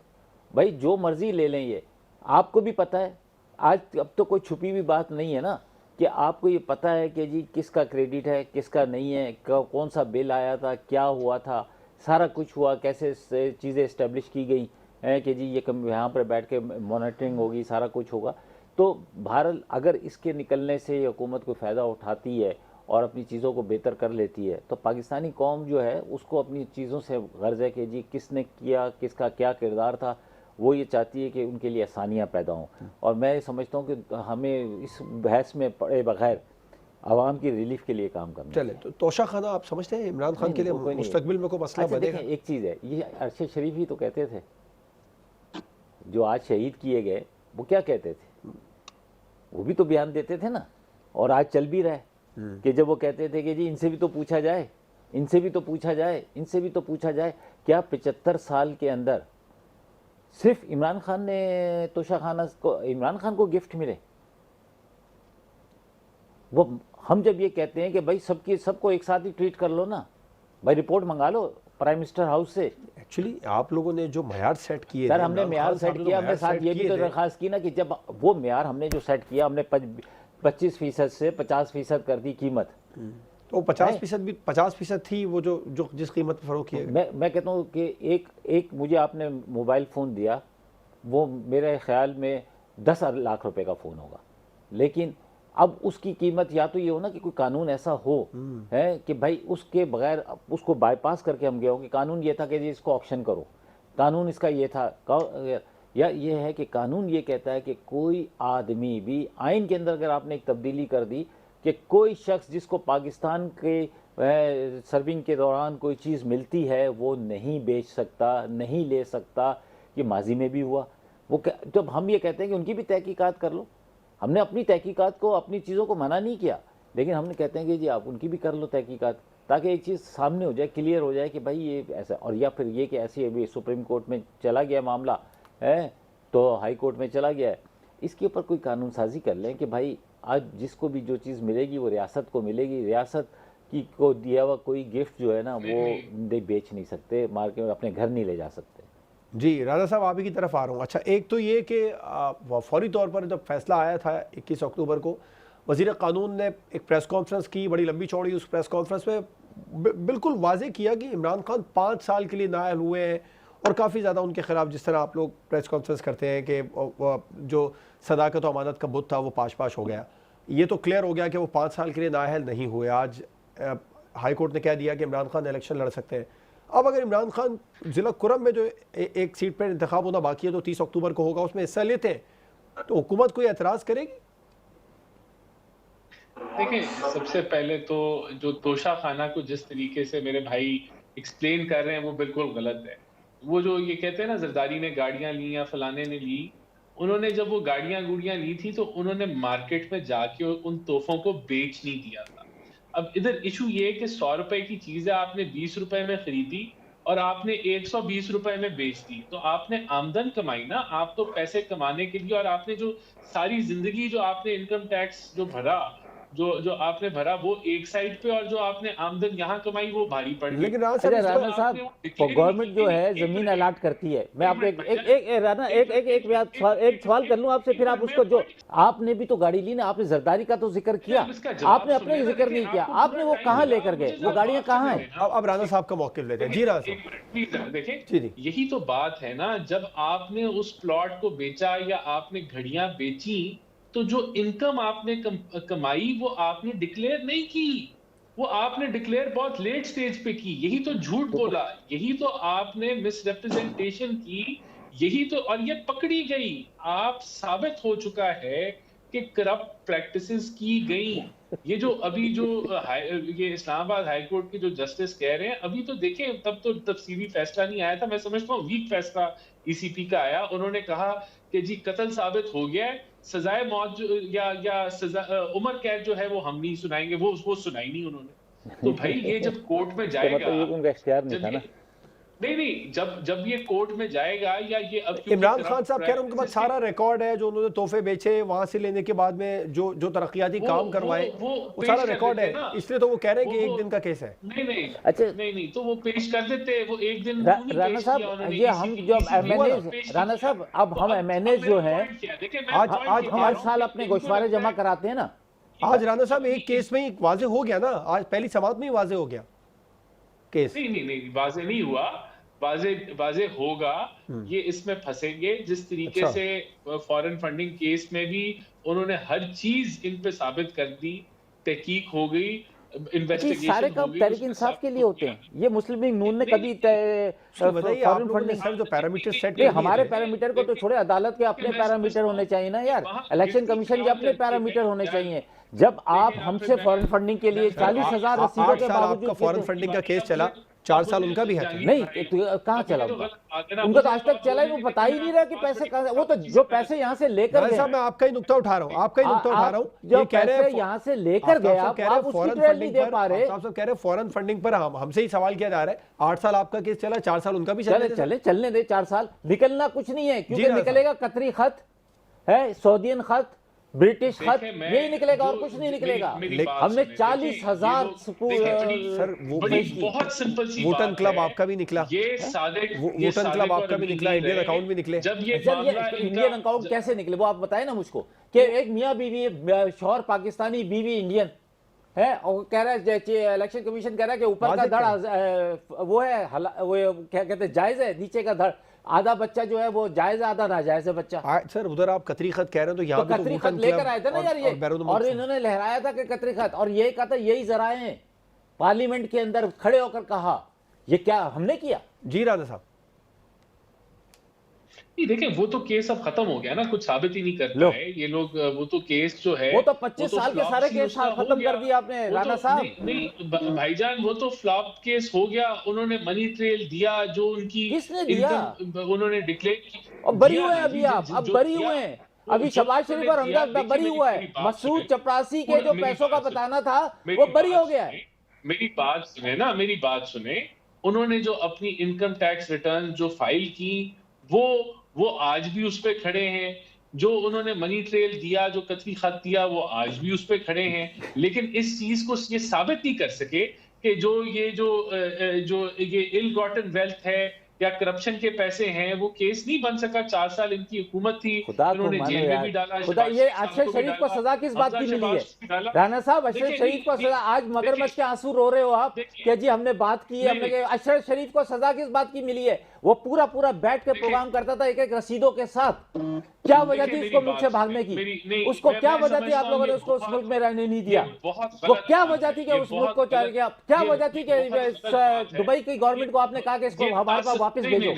भाई जो मर्जी ले लें, ये आपको भी पता है। आज अब तो कोई छुपी हुई बात नहीं है ना कि आपको ये पता है कि जी किसका क्रेडिट है किसका नहीं है, कौन सा बिल आया था, क्या हुआ था, सारा कुछ हुआ, कैसे चीज़ें इस्टेब्लिश की गई हैं कि जी ये यहाँ पर बैठ के मॉनिटरिंग होगी, सारा कुछ होगा। तो बहरहाल अगर इसके निकलने से हुकूमत को फ़ायदा उठाती है और अपनी चीज़ों को बेहतर कर लेती है, तो पाकिस्तानी कौम जो है उसको अपनी चीज़ों से गर्ज है कि जी किसने किया, किसका क्या किरदार था, वो ये चाहती है कि उनके लिए आसानियाँ पैदा हों। और मैं समझता हूँ कि हमें इस बहस में पड़े बगैर आवाम की रिलीफ के लिए काम करना। चले तो तोशा खाना आप समझते हैं इमरान खान के लिए मुस्तकबिल में कोई मसला बनेगा? एक चीज़ है, ये अरशद शरीफ ही तो कहते थे, जो आज शहीद किए गए, वो क्या कहते थे, वो भी तो बयान देते थे ना, और आज चल भी रहा है कि जब वो कहते थे कि जी इनसे भी तो पूछा जाए, इनसे भी तो पूछा जाए, इनसे भी तो पूछा जाए, क्या 75 साल के अंदर सिर्फ इमरान खान को गिफ्ट मिले? वो हम जब ये कहते हैं कि भाई सबको एक साथ ही ट्रीट कर लो ना, भाई रिपोर्ट मंगा लो प्राइम मिनिस्टर हाउस से। एक्चुअली आप लोगों ने जो म्यार सेट किए सर थे, हमने इमरान म्यार खान साहब सेट ने किया, जो हमने म्यार साथ सेट ये भी किए तो थे, दरख्वास्त की ना कि जब वो म्यार हमने जो सेट किया, हमने 25% से 50% कर दी कीमत। तो 50% थी वो जो जिस कीमत पर फरोख्त किया गया। मैं कहता हूँ कि एक मुझे आपने मोबाइल फ़ोन दिया, वो मेरे ख्याल में 10 लाख रुपए का फ़ोन होगा, लेकिन अब उसकी कीमत या तो ये हो ना कि कोई कानून ऐसा हो है कि भाई उसके बगैर उसको बाईपास करके हम गए हो कि कानून ये था कि जी इसको ऑक्शन करो, कानून इसका ये था, या ये है कि कानून ये कहता है कि कोई आदमी भी, आइन के अंदर अगर आपने एक तब्दीली कर दी कि कोई शख्स जिसको पाकिस्तान के सर्विंग के दौरान कोई चीज़ मिलती है वो नहीं बेच सकता, नहीं ले सकता। ये माजी में भी हुआ। वो जब हम ये कहते हैं कि उनकी भी तहकीकात कर लो, हमने अपनी तहकीकात को, अपनी चीज़ों को मना नहीं किया, लेकिन हमने कहते हैं कि जी आप उनकी भी कर लो तहकीकात, ताकि एक चीज़ सामने हो जाए, क्लियर हो जाए कि भाई ये ऐसा। और या फिर ये कि ऐसी अभी सुप्रीम कोर्ट में चला गया मामला है तो हाई कोर्ट में चला गया है, इसके ऊपर कोई कानून साजी कर लें कि भाई आज जिसको भी जो चीज़ मिलेगी वो रियासत को मिलेगी, रियासत की को दिया हुआ कोई गिफ्ट जो है ना वो बेच नहीं सकते, मार्केट में अपने घर नहीं ले जा सकते। जी राजा साहब, आप ही की तरफ आ रहा हूँ। अच्छा, एक तो ये कि फौरी तौर पर जब फैसला आया था 21 अक्टूबर को, वज़ीर क़ानून ने एक प्रेस कॉन्फ्रेंस की, बड़ी लंबी चौड़ी। उस प्रेस कॉन्फ्रेंस में बिल्कुल वाज़ेह किया कि इमरान खान 5 साल के लिए नाअहल हुए हैं और काफ़ी ज़्यादा उनके ख़िलाफ़, जिस तरह आप लोग प्रेस कॉन्फ्रेंस करते हैं कि जो सदाकत और अमानत का बुत था वो पाश हो गया, ये तो क्लियर हो गया कि वो 5 साल के लिए नाअहल नहीं हुए। आज हाई कोर्ट ने कह दिया कि इमरान खान इलेक्शन लड़ सकते हैं। अब अगर इमरान खान ज़िला कुरम में जो एक सीट पर इंतखाब होना बाकी है, जो 30 अक्टूबर को होगा, उसमें हिस्सा लेते हैं तो हुकूमत कोई एतराज़ करेगी? देखिए, सबसे पहले तो जो तोशा खाना को जिस तरीके से मेरे भाई एक्सप्लेन कर रहे हैं वो बिल्कुल गलत है। वो जो ये कहते हैं ना जरदारी ने गाड़ियां ली या फलाने ने ली, उन्होंने जब वो गाड़ियां गुड़ियां ली थी तो उन्होंने मार्केट में जाके उन तोहफों को बेच नहीं दिया था। अब इधर इशू ये है कि 100 रुपए की चीज है, आपने 20 रुपए में खरीदी और आपने 120 रुपए में बेच दी, तो आपने आमदन कमाई ना। आप तो पैसे कमाने के लिए, और आपने जो सारी जिंदगी जो आपने इनकम टैक्स जो भरा, जो आपने भरा वो एक साइड पे, और जो आपने आमदन यहाँ कमाई वो भारी पड़ गई। लेकिन राना साहब, गवर्नमेंट जो है जमीन अलाट करती है। मैं आपको एक सवाल कर लूं आपसे, फिर आप उसको, जो आपने भी तो गाड़ी ली ना, आपने जरदारी का तो जिक्र किया, आपने अपने जिक्र नहीं किया, आपने वो कहाँ लेकर गए, वो गाड़ियां कहाँ हैं? अब राना साहब का मौक़िफ़ लेते हैं। जी राना साहब, प्लीज देखें, जी यही तो बात है ना, जब आपने उस प्लॉट को बेचा या आपने घड़ियां बेची तो जो इनकम आपने कमाई वो आपने डिक्लेयर नहीं की, वो आपने डिक्लेयर बहुत लेट स्टेज पे की। यही तो झूठ बोला, यही तो आपने मिसरिप्रेजेंटेशन की, यही तो, और ये पकड़ी गई। आप साबित हो चुका है कि करप्ट प्रैक्टिसेस की गई। ये जो अभी जो ये इस्लामाबाद हाई कोर्ट के जो जस्टिस कह रहे हैं, अभी तो देखें, तब तो तफसीली फैसला नहीं आया था। मैं समझता हूँ वीक फैसला ईसीपी का आया। उन्होंने कहा कि जी कत्ल साबित हो गया है, सजाए मौत या सजा उम्र कैद जो है वो हम नहीं सुनाएंगे, वो सुनाई नहीं उन्होंने। तो भाई ये जब कोर्ट में जाएगा, तो मतलब ये उनका इख्तियार नहीं था ना। नहीं, जब ये कोर्ट में जाएगा, या ये अब इमरान खान साहब कह रहे हैं उनके पास सारा रिकॉर्ड है, जो उन्होंने तोहफे बेचे, वहां से लेने के बाद में जो तरक्याती काम करवाए, वो सारा रिकॉर्ड है, इसलिए तो वो कह रहे हैं कि एक दिन का केस है। नहीं, अच्छा, नहीं, तो वो पेश कर देते, वो एक दिन राना साहब, ये हम जो एमएनए, राना साहब, अब हम एमएनए जो हैं, आज हम हर साल अपने गोशवारे जमा कराते हैं ना। आज राना साहब एक केस में ही वाजे हो गया ना, आज पहली समाअत में ही वाजे हो गया केस। नहीं, वाजे नहीं हुआ, वाजे होगा। ये इसमें फंसेंगे जिस तरीके से फॉरेन फंडिंग केस में भी उन्होंने हर चीज इन पे साबित कर दी, तहकीक हो गई, इन्वेस्टिगेशन सारे काम तहरीक इंसाफ के लिए होते हैं। ये मुस्लिम लीग नून ने कभी फॉरेन फंडिंग जो पैरामीटर सेट किए, हमारे पैरामीटर को तो छोड़े, अदालत के अपने पैरामीटर होने चाहिए ना यार, इलेक्शन कमीशन के अपने पैरामीटर होने चाहिए। जब आप हमसे फॉरेन फंडिंग के लिए 40,000 रसीदों के बावजूद फॉरेन फंडिंग का केस चला, 4 साल उनका भी है नहीं, कहाँ चला उनका तो आज तक चला ही, वो बता ही नहीं रहा कि पैसे कहाँ, वो तो जो पैसे यहाँ से लेकर गए। मैं आपका ही नुक्ता उठा रहा हूँ, जो पैसे यहाँ से लेकर गए आप उसकी ट्रेल नहीं दे पा रहे। आप सब कह रहे हैं फॉरेन फंडिंग पर हमसे ही सवाल किया जा रहा है। 8 साल आपका केस चला, 4 साल उनका भी चलने दे। 4 साल निकलना कुछ नहीं है, क्योंकि निकलेगा कतरी खत है, सऊदीयन खत ब्रिटिश खत देखें, मैं यही निकलेगा और जो- कुछ नहीं मेरी- निकलेगा। मेरी बात हमने सुने, 40,000 देखिए, ये लोग- सर वो बड़ी पेश की। बहुत सिंपल सी वोटन बात क्लब है। आपका भी निकला, ये सादिक ये वोटन क्लब सादिक और आपका भी अमीन निकला, नहीं इंडियन रहे। अकाउंट भी निकले। जब ये सर मामला ये इनका इंडियन अकाउंट कैसे निकले वो आप बताए ना मुझको, कि एक मियाँ बीवी, शौहर पाकिस्तानी, बीवी इंडियन है, और कह रहा है इलेक्शन कमीशन कह रहा है कि ऊपर का धड़ वो है वो क्या कहते हैं जायज है, नीचे का धड़ आधा बच्चा जो है वो जायज है, आधा नाजायज है बच्चा। सर उधर आप कतरी खत कह रहे हैं तो यहाँ तो भी कतरी वोटन खत लेकर क्लब आए थे ना यार ये, बैरून और मुल्क से। इन्होंने लहराया था कि कतरी खत, और यही कहा था, यही जराए हैं पार्लियामेंट के अंदर खड़े होकर कहा, ये क्या हमने किया? जी राना साहब, नहीं, देखें वो तो केस अब खत्म हो गया ना, कुछ साबित ही नहीं कर लो। पाए ये लोग। वो तो केस जो है वो तो 25 साल के फ्लॉप सारे सी केस उसका हो खत्म गया। कर दिए आपने वो राणा तो- साहब। नहीं भाईजान, वो तो फ्लॉप केस हो गया। उन्होंने मनी ट्रेल दिया जो उनकी किसने दिया? इनकम उन्होंने डिक्लेयर और बरी दिया हुए ना अभी जी, आप, अब जो बरी दिया, हुए हैं वो अभी जो शहबाज शरीफ और उन्होंने दिया। हमजा देखिए, बरी हुआ है, मेरी बात मसूद सुने। चपरासी के जो मेरी पैसों का बात सुने। बताना था मेरी वो बरी बात हो गया है। सुने, मेरी बात सुने ना, मेरी बात सुने। उन्होंने जो अपनी इनकम टैक्स रिटर्न जो फाइल की, वो आज भी उस पे खड़े हैं। जो उन्होंने मनी ट्रेल दिया, जो कतरी खत दिया, वो आज भी उस पे खड़े हैं। लेकिन इस चीज को ये साबित नहीं कर सके कि जो ये इल गॉटन वेल्थ है या करप्शन के पैसे हैं, वो केस नहीं बन सका। 4 साल इनकी हुकूमत थी, खुदा को उन्होंने मानो जेल में यार, भी डाला। खुदा शहबाज ये साहब अरशद भी शरीफ को डाला, सजा किस बात की हमजा मिली है? शहबाज भी डाला। राणा साहब, अरशद देखिए, शरीफ को नहीं, सजा, आज मगरमच्छ के आंसू रो रहे हो आप देखिए, कि जी हमने बात की है, हमने नहीं, अरशद शरीफ को सजा किस बात की मिली है? वो पूरा बैठ के प्रोग्राम करता था एक एक रसीदों के साथ। क्या वजह थी देखिए, उसको मेरी मुल्क से बात भागने सुनिए, की? नहीं, उसको मैं क्या वजह थी समझता आप हूँ लोगों ने ये उसको उस बहुत- मुल्क में रहने नहीं दिया? ये बहुत वो गलत क्या बात वजह है, थी कि ये उस मुल्क बहुत को गलत- क्या ये वजह थी कि बहुत गलत बात है। दुबई की गवर्नमेंट को आपने कहा कि इसको ये हमारे पास बात- वापस नहीं, भेजो?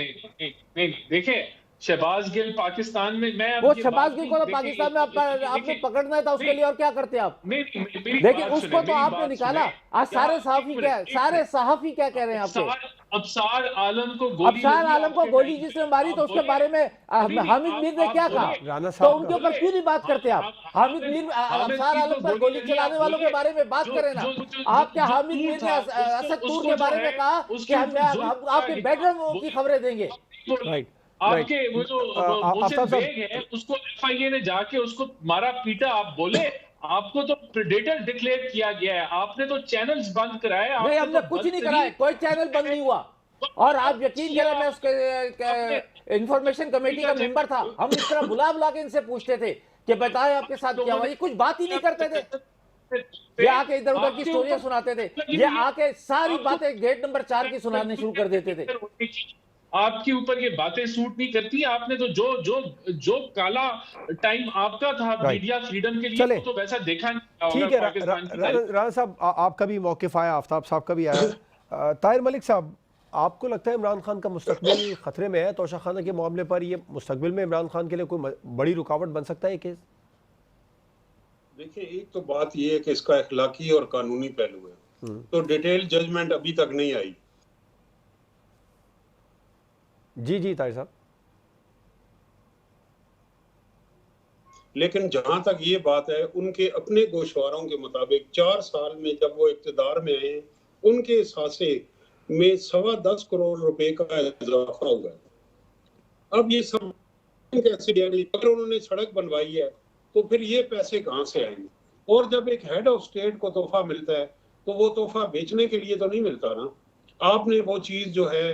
नहीं, देखिए शहबाज गिल पाकिस्तान में, मैं अब वो ये शहबाज बात गिल नहीं- को तो देखिए, पाकिस्तान में आपने देखिए, पकड़ना था, उसके नहीं, लिए और क्या करते आप? नहीं, मेरी लेकिन बात उसको सुने, तो मेरी आपने बात निकाला। सुने। आज सारे यहाँ, सहाफी एक क्या, मिनट, सारे सहाफी क्या कह रहे हैं आपसे? अबसार आलम को गोली अफसार लगी आलम को आपके गोली टाइम जिसने पे। मारी आप तो उसके बोलिए। बारे में नहीं, हामिद मीर ने आप क्या कहा? बोलिए। राना तो साहब उनके का- ऊपर क्यों नहीं बात करते आप? हामिद मीर, अफसार आलम पर गोली चलाने वालों के बारे में बात करें ना। आप क्या हामिद मीर ने असद तूर के बारे में कहा कि हम आपके बेडरूम की खबरें देंगे? राइट, आपके वो जो आफ्ताब मोहसिन साहब- बेग है, उसको एफआईए ने जाके उसको मारा पीटा। आप बोले आपको तो प्रेडेटर डिक्लेयर किया गया है, आपने तो चैनल्स बंद कराए। नहीं, आपने हमने तो कुछ नहीं बदतरीन- कराया, कोई चैनल बंद नहीं हुआ। और आप यकीन करें, मैं उसके इंफॉर्मेशन कमेटी का मेंबर था। हम इस तरह बुला के इनसे पूछते थे कि बताएं आपके साथ क्या हुआ। ये कुछ बात ही नहीं करते थे। ये आके इधर उधर की स्टोरियां सुनाते थे। ये आके सारी बातें गेट नंबर 4 की सुनाने शुरू कर देते थे। आपके ऊपर ये बातें सूट नहीं करती। आपने तो जो काला टाइम आपका था मीडिया फ्रीडम के लिए, चले। वो तो वैसा देखा नहीं होगा ठीक है पाकिस्तान की तारीख। राणा साहब, आपका भी मौकिफ आया, आफ्ताब साहब का भी आया। ताहिर मलिक साहब, आपको लगता है इमरान खान का मुस्तकबिल खतरे में है? तोशा खाना के मामले पर ये मुस्तकबिल में इमरान खान के लिए कोई बड़ी रुकावट बन सकता है केस? देखिए, एक तो बात ये है कि इसका अखलाकी और कानूनी पहलू है, तो डिटेल जजमेंट अभी तक नहीं आई। जी ताहिर साहब, लेकिन जहां तक ये बात है, उनके अपने गोशवारों के मुताबिक 4 साल में जब वो इक्तदार में आए, उनके सासे में 10.25 करोड़ रुपए का इजाफा हुआ है। अब ये सब कैसे जाएगी? अगर उन्होंने सड़क बनवाई है तो फिर ये पैसे कहाँ से आएंगे? और जब एक हेड ऑफ स्टेट को तोहफा मिलता है तो वो तोहफा बेचने के लिए तो नहीं मिलता ना। आपने वो चीज जो है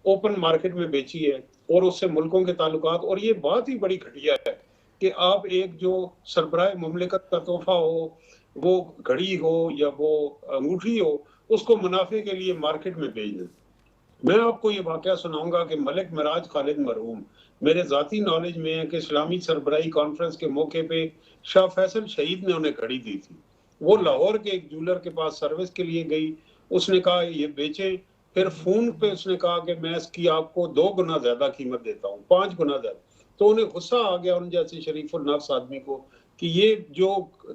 ओपन मार्केट में बेची है और उससे मुल्कों के ताल्लुकात, और ये बात ही बड़ी घटिया है कि आप एक जो सरबराह मुमलिकत का तोहफा हो, वो घड़ी हो या वो अंगूठी हो, उसको मुनाफे के लिए मार्केट में बेच दें। मैं आपको ये वाकया सुनाऊंगा कि मलिक मिराज खालिद मरहूम, मेरे जाती नॉलेज में है कि इस्लामी सरबराही कॉन्फ्रेंस के मौके पे शाह फैसल शहीद ने उन्हें घड़ी दी थी। वो लाहौर के एक ज्वेलर के पास सर्विस के लिए गई, उसने कहा ये बेचे, फिर फोन पे उसने कहा कि मैं इसकी आपको 2 गुना ज्यादा कीमत देता हूँ, 5 गुना ज्यादा। तो उन्हें गुस्सा आ गया उन जैसे शरीफुल नफ्स आदमी को कि ये जो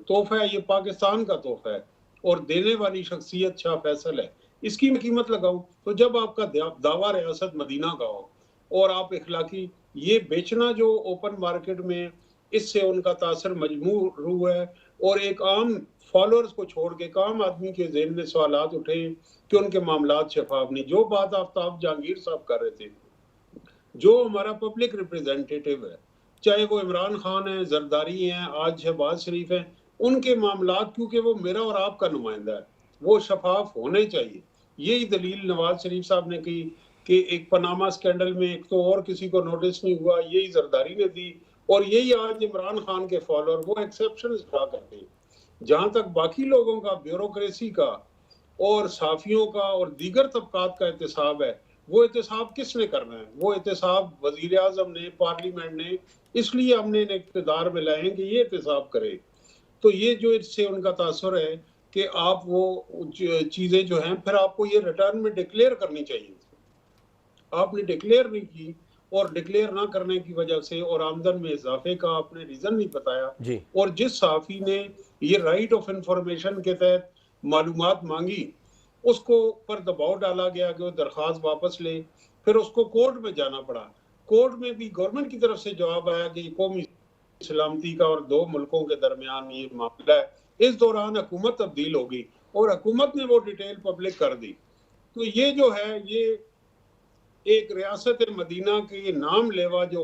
तोहफा है ये पाकिस्तान का तोहफा है और देने वाली शख्सियत शाह फैसल है, इसकी मैं कीमत लगाऊं। तो जब आपका दावा रियासत मदीना का हो और आप इखलाकी ये बेचना जो ओपन मार्केट में, इससे उनका तासर मजमूर है और एक आम फॉलोअर्स को छोड़ के एक आम आदमी के ज़हन में सवालात उठे कि उनके मामलात शफाफ नहीं। जो बात आफ्ताब जहांगीर साहब कर रहे थे, जो हमारा पब्लिक रिप्रेजेंटेटिव है, चाहे वो इमरान खान है, जरदारी हैं, आज शहबाज शरीफ हैं, उनके मामलात क्योंकि वो मेरा और आपका नुमाइंदा है, वो शफाफ होने चाहिए। यही दलील नवाज शरीफ साहब ने की कि एक पनामा स्कैंडल में एक तो और किसी को नोटिस नहीं हुआ, यही जरदारी ने दी, और यही आज इमरान खान के फॉलोअर वो एक्सेप्शन ड्रा करते हैं। जहां तक बाकी लोगों का, ब्यूरोक्रेसी का और साफियों का और दीगर तबकात का एहतसाब है, वो एहतसाब किसने करना है? वो एहतसाब वजीर आजम ने, पार्लियामेंट ने, इसलिए हमने इन्हें इक़्तिदार में लाए हैं कि ये एहतसाब करे। तो ये जो इससे उनका तासुर है कि आप वो चीज़ें जो हैं फिर आपको ये रिटर्न में डिक्लेयर करनी चाहिए। आपने डिक्लेयर नहीं की, और डिक्लेयर ना करने की वजह से और आमदन में इजाफे का आपने रीज़न नहीं बताया जी। और जिस साफ़ी ने ये राइट ऑफ इंफॉर्मेशन के तहत मालूमात मांगी, उसको पर दबाव डाला गया कि वो दरख्वास्त वापस ले, फिर उसको कोर्ट में जाना पड़ा। कोर्ट में भी गवर्नमेंट की तरफ से जवाब आया कि कौमी सलामती का और दो मुल्कों के दरमियान ये मामला है। इस दौरान हुकूमत तब्दील होगी और हुकूमत ने वो डिटेल पब्लिक कर दी। तो ये जो है, ये एक रियासत मदीना के नाम लेवा जो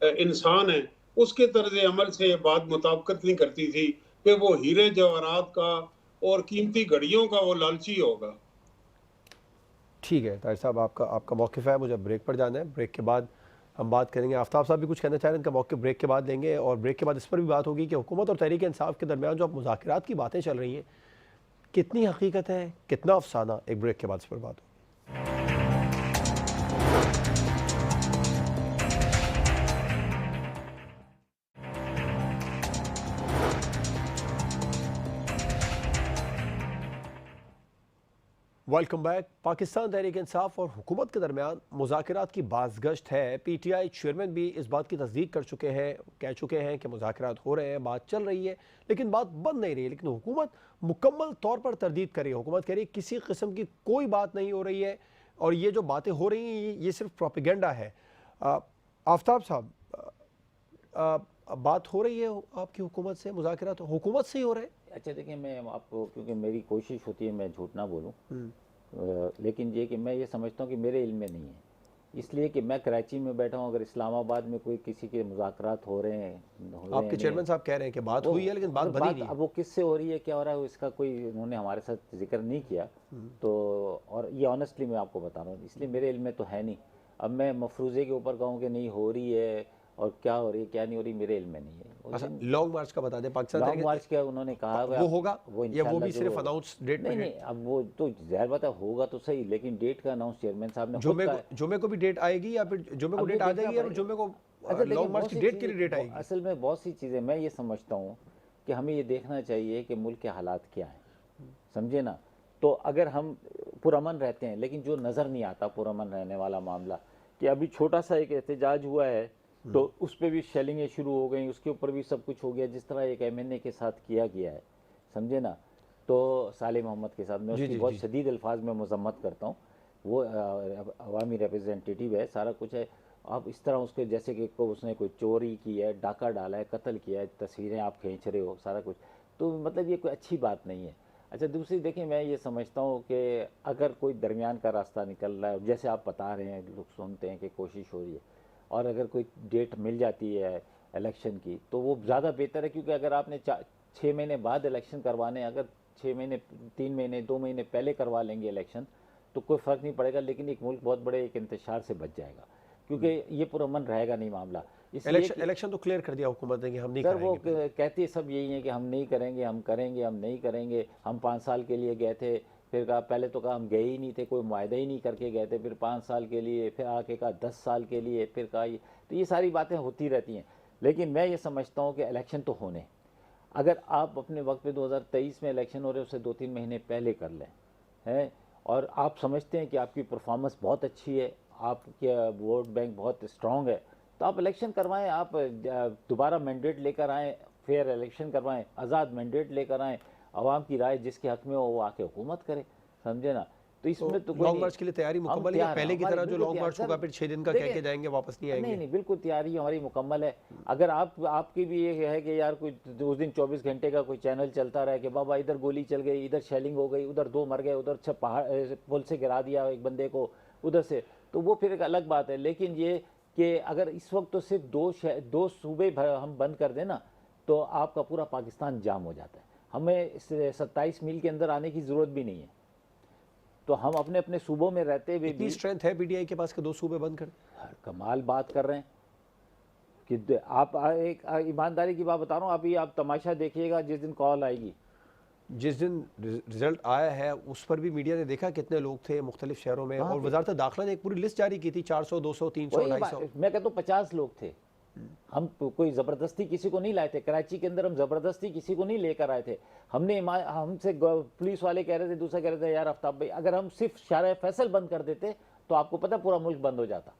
इंसान है, उसके तर्ज अमल से ये बात मुताबिकत नहीं करती थी कि वो हीरे जवाहरात का और कीमती घड़ियों का वो लालची होगा। ठीक है ताहिर साहब, आपका मौक़िफ़ है। मुझे ब्रेक पर जाना है, ब्रेक के बाद हम बात करेंगे। आफ्ताब साहब भी कुछ कहना चाह रहे हैं, इनका मौक़िफ़ ब्रेक के बाद लेंगे, और ब्रेक के बाद इस पर भी बात होगी कि हुकूमत और तहरीक इंसाफ के दरमियान जो अब मुज़ाकरात की बातें चल रही हैं, कितनी हकीकत है, कितना अफसाना। एक ब्रेक के बाद इस पर बात होगी। Welcome back. पाकिस्तान तहरीक इंसाफ और हुकूमत के दरमियान मुज़ाकरात की बाज़गश्त है। PTI चेयरमैन भी इस बात की तस्दीक कर चुके हैं, कह चुके हैं कि मुज़ाकरात हो रहे हैं, बात चल रही है, लेकिन बात बंद नहीं रही है। लेकिन हुकूमत मुकम्मल तौर पर तरदीद कर रही है। हुकूमत कह रही है किसी किस्म की कोई बात नहीं हो रही है, और ये जो बातें हो रही हैं ये सिर्फ प्रोपेगेंडा है। आफ्ताब साहब, बात हो रही है आपकी हुकूमत से, मुज़ाकरात हुकूमत से ही हो रहे हैं? अच्छा देखिए, मैं आपको, क्योंकि मेरी कोशिश होती है मैं झूठ ना बोलूँ, लेकिन ये कि मैं ये समझता हूँ कि मेरे इल्म में नहीं है, इसलिए कि मैं कराची में बैठा हूँ। अगर इस्लामाबाद में कोई किसी के मुज़ाकरात हो रहे हैं, आपके चेयरमैन साहब कह रहे हैं कि बात हुई है, लेकिन बात बनी नहीं। अब वो किससे हो रही है, क्या हो रहा है, इसका कोई उन्होंने हमारे साथ जिक्र नहीं किया। तो और ये ऑनेस्टली मैं आपको बता रहा हूँ, इसलिए मेरे इल्म में तो है नहीं। अब मैं मफरूज़े के ऊपर कहूँ कि नहीं हो रही है और क्या हो रही है क्या नहीं हो रही, मेरे इल्म में नहीं है। अच्छा, लॉन्ग मार्च का बता दें। पाकिस्तान लॉन्ग मार्च क्या उन्होंने कहा वो होगा, या वो भी सिर्फ जो अनाउंस डेट नहीं पे नहीं, अब वो तो ज़ाहिर बात है होगा तो सही, लेकिन डेट का अनाउंस चेयरमैन साहब ने खुद कहा है। जुमे को भी डेट आएगी, या फिर जुमे को अब ये डेट आ देखना जाएगी, या फिर पड़ेगा। जुमे को अच्छा लॉन्ग मार्च की डेट के लिए डेट आएगी? असल में बहुत सी चीज़ें मैं ये समझता हूँ कि हमें ये देखना चाहिए कि मुल्क के हालात क्या हैं, समझे ना। तो अगर हम पुरअमन रहते हैं, लेकिन जो नज़र नहीं आता पुरअमन रहने वाला मामला, कि अभी छोटा सा एक एहतजाज हुआ है तो उस पर भी शेलिंगें शुरू हो गई, उसके ऊपर भी सब कुछ हो गया, जिस तरह एक MNA के साथ किया गया है, समझे ना। तो साले मोहम्मद के साथ मैं उसकी बहुत शदीद अल्फाज में मजम्मत करता हूँ। वो अवामी रिप्रेजेंटेटिव है, सारा कुछ है। आप इस तरह उसके जैसे कि उसने कोई चोरी की है, डाका डाला है, कत्ल किया है, तस्वीरें आप खींच रहे हो, सारा कुछ, तो मतलब ये कोई अच्छी बात नहीं है। अच्छा दूसरी देखिए, मैं ये समझता हूँ कि अगर कोई दरमियान का रास्ता निकल रहा है, जैसे आप बता रहे हैं, लोग सुनते हैं कि कोशिश हो रही है, और अगर कोई डेट मिल जाती है इलेक्शन की तो वो ज़्यादा बेहतर है। क्योंकि अगर आपने 6 महीने बाद इलेक्शन करवाने, अगर 6 महीने 3 महीने 2 महीने पहले करवा लेंगे इलेक्शन तो कोई फ़र्क नहीं पड़ेगा, लेकिन एक मुल्क बहुत बड़े एक इंतशार से बच जाएगा, क्योंकि ये पुरअमन रहेगा नहीं मामला। इलेक्शन तो क्लियर कर दिया हुकूमत ने कि हम नहीं करेंगे। वो कहते सब यही है कि हम नहीं करेंगे, हम करेंगे, हम नहीं करेंगे। हम 5 साल के लिए गए थे, फिर कहा, पहले तो कहा हम गए ही नहीं थे, कोई मुआहदा ही नहीं करके गए थे, फिर 5 साल के लिए, फिर आके कहा 10 साल के लिए, फिर कहा ये, तो ये सारी बातें होती रहती हैं। लेकिन मैं ये समझता हूँ कि इलेक्शन तो होने, अगर आप अपने वक्त पे 2023 में इलेक्शन हो रहे उससे 2-3 महीने पहले कर लें, हैं, और आप समझते हैं कि आपकी परफॉर्मेंस बहुत अच्छी है, आपके वोट बैंक बहुत स्ट्रॉन्ग है, तो आप इलेक्शन करवाएं, आप दोबारा मैंडेट लेकर आएँ, फेयर इलेक्शन करवाएं, आज़ाद मैंडेट लेकर आएँ, आवाम की राय जिसके हक में हो वो आके हुकूमत करे, समझे ना। तो इसमें तो लॉन्ग मार्च के लिए तैयारी मुकम्मल है, पहले की तरह जो लॉन्ग मार्च होगा फिर 6 दिन का कह के जाएंगे, वापस नहीं आएंगे? नहीं, बिल्कुल तैयारी हमारी मुकम्मल है। अगर आपकी भी ये है कि यार कोई उस दिन 24 घंटे का कोई चैनल चलता रहा कि बाबा इधर गोली चल गई, इधर शेलिंग हो गई, उधर 2 मर गए, उधर पहाड़ पुल से गिरा दिया एक बंदे को उधर से, तो वो फिर एक अलग बात है। लेकिन ये कि अगर इस वक्त तो सिर्फ दो सूबे हम बंद कर दें ना, तो आपका पूरा पाकिस्तान जाम हो जाता है। हमें 27 मील के अंदर आने की ज़रूरत भी नहीं है। तो हम अपने अपने सूबों में रहते हुए इतनी भी स्ट्रेंथ है पीटीआई के पास कि 2 सूबे बंद कर दें? कमाल बात कर रहे हैं कि आप एक ईमानदारी की बात बता रहा हूँ। अभी आप तमाशा देखिएगा जिस दिन कॉल आएगी, जिस दिन रिजल्ट आया है उस पर भी मीडिया ने देखा कितने लोग थे मुख्तलिफ शहरों में, और वजारत दाखिला ने एक पूरी लिस्ट जारी की थी, 400, 200, 300, वही 250। मैं कहता हूँ 50 लोग थे। हम कोई ज़बरदस्ती किसी को नहीं लाए थे। कराची के अंदर हम ज़बरदस्ती किसी को नहीं लेकर आए थे। हमसे पुलिस वाले कह रहे थे, दूसरा कह रहे थे, यार आफ्ताब भाई अगर हम सिर्फ शारा फैसल बंद कर देते तो आपको पता पूरा मुल्क बंद हो जाता।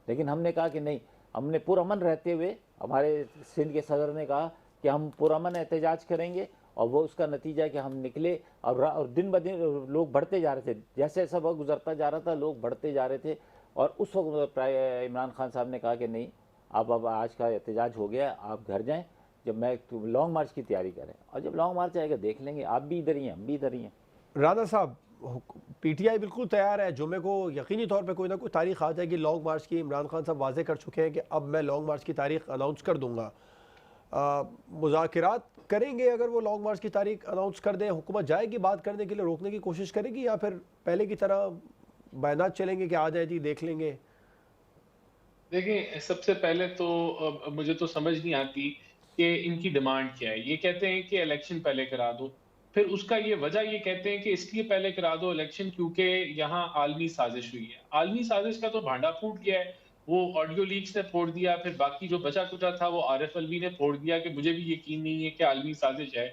लेकिन हमने कहा कि नहीं, हमने पुरअमन रहते हुए, हमारे सिंध के सदर ने कहा कि हम पुरअमन एहतजाज करेंगे, और वो उसका नतीजा कि हम निकले और दिन ब दिन लोग बढ़ते जा रहे थे। जैसे जैसा वक्त गुजरता जा रहा था लोग बढ़ते जा रहे थे, और उस वक्त इमरान खान साहब ने कहा कि नहीं, अब आज का एहतजाज हो गया, आप घर जाएं, जब मैं लॉन्ग मार्च की तैयारी करें, और जब लॉन्ग मार्च आएगा देख लेंगे। आप भी इधर ही हैं, हम भी इधर ही हैं। राना साहब, पीटीआई बिल्कुल तैयार है, जुमे को यकीनी तौर पे कोई ना कोई तारीख आ जाएगी लॉन्ग मार्च की। इमरान खान साहब वाजे कर चुके हैं कि अब मैं लॉन्ग मार्च की तारीख अनाउंस कर दूंगा। मुज़ाकरात करेंगे, अगर वो लॉन्ग मार्च की तारीख अनाउंस कर दें, हुकूमत जाएगी बात करने के लिए, रोकने की कोशिश करेगी, या फिर पहले की तरह बयानात चलेंगे कि आ जाए जी देख लेंगे? देखिए, सबसे पहले तो मुझे तो समझ नहीं आती कि इनकी डिमांड क्या है। ये कहते हैं कि इलेक्शन पहले करा दो, फिर उसका ये वजह ये कहते हैं कि इसलिए पहले करा दो इलेक्शन क्योंकि यहाँ आलमी साजिश हुई है। आलमी साजिश का तो भांडा फूट गया है, वो ऑडियो लीक्स ने फोड़ दिया, फिर बाकी जो बचा कुचा था वो आरिफ अलवी ने फोड़ दिया कि मुझे भी यकीन नहीं है कि आलमी साजिश है।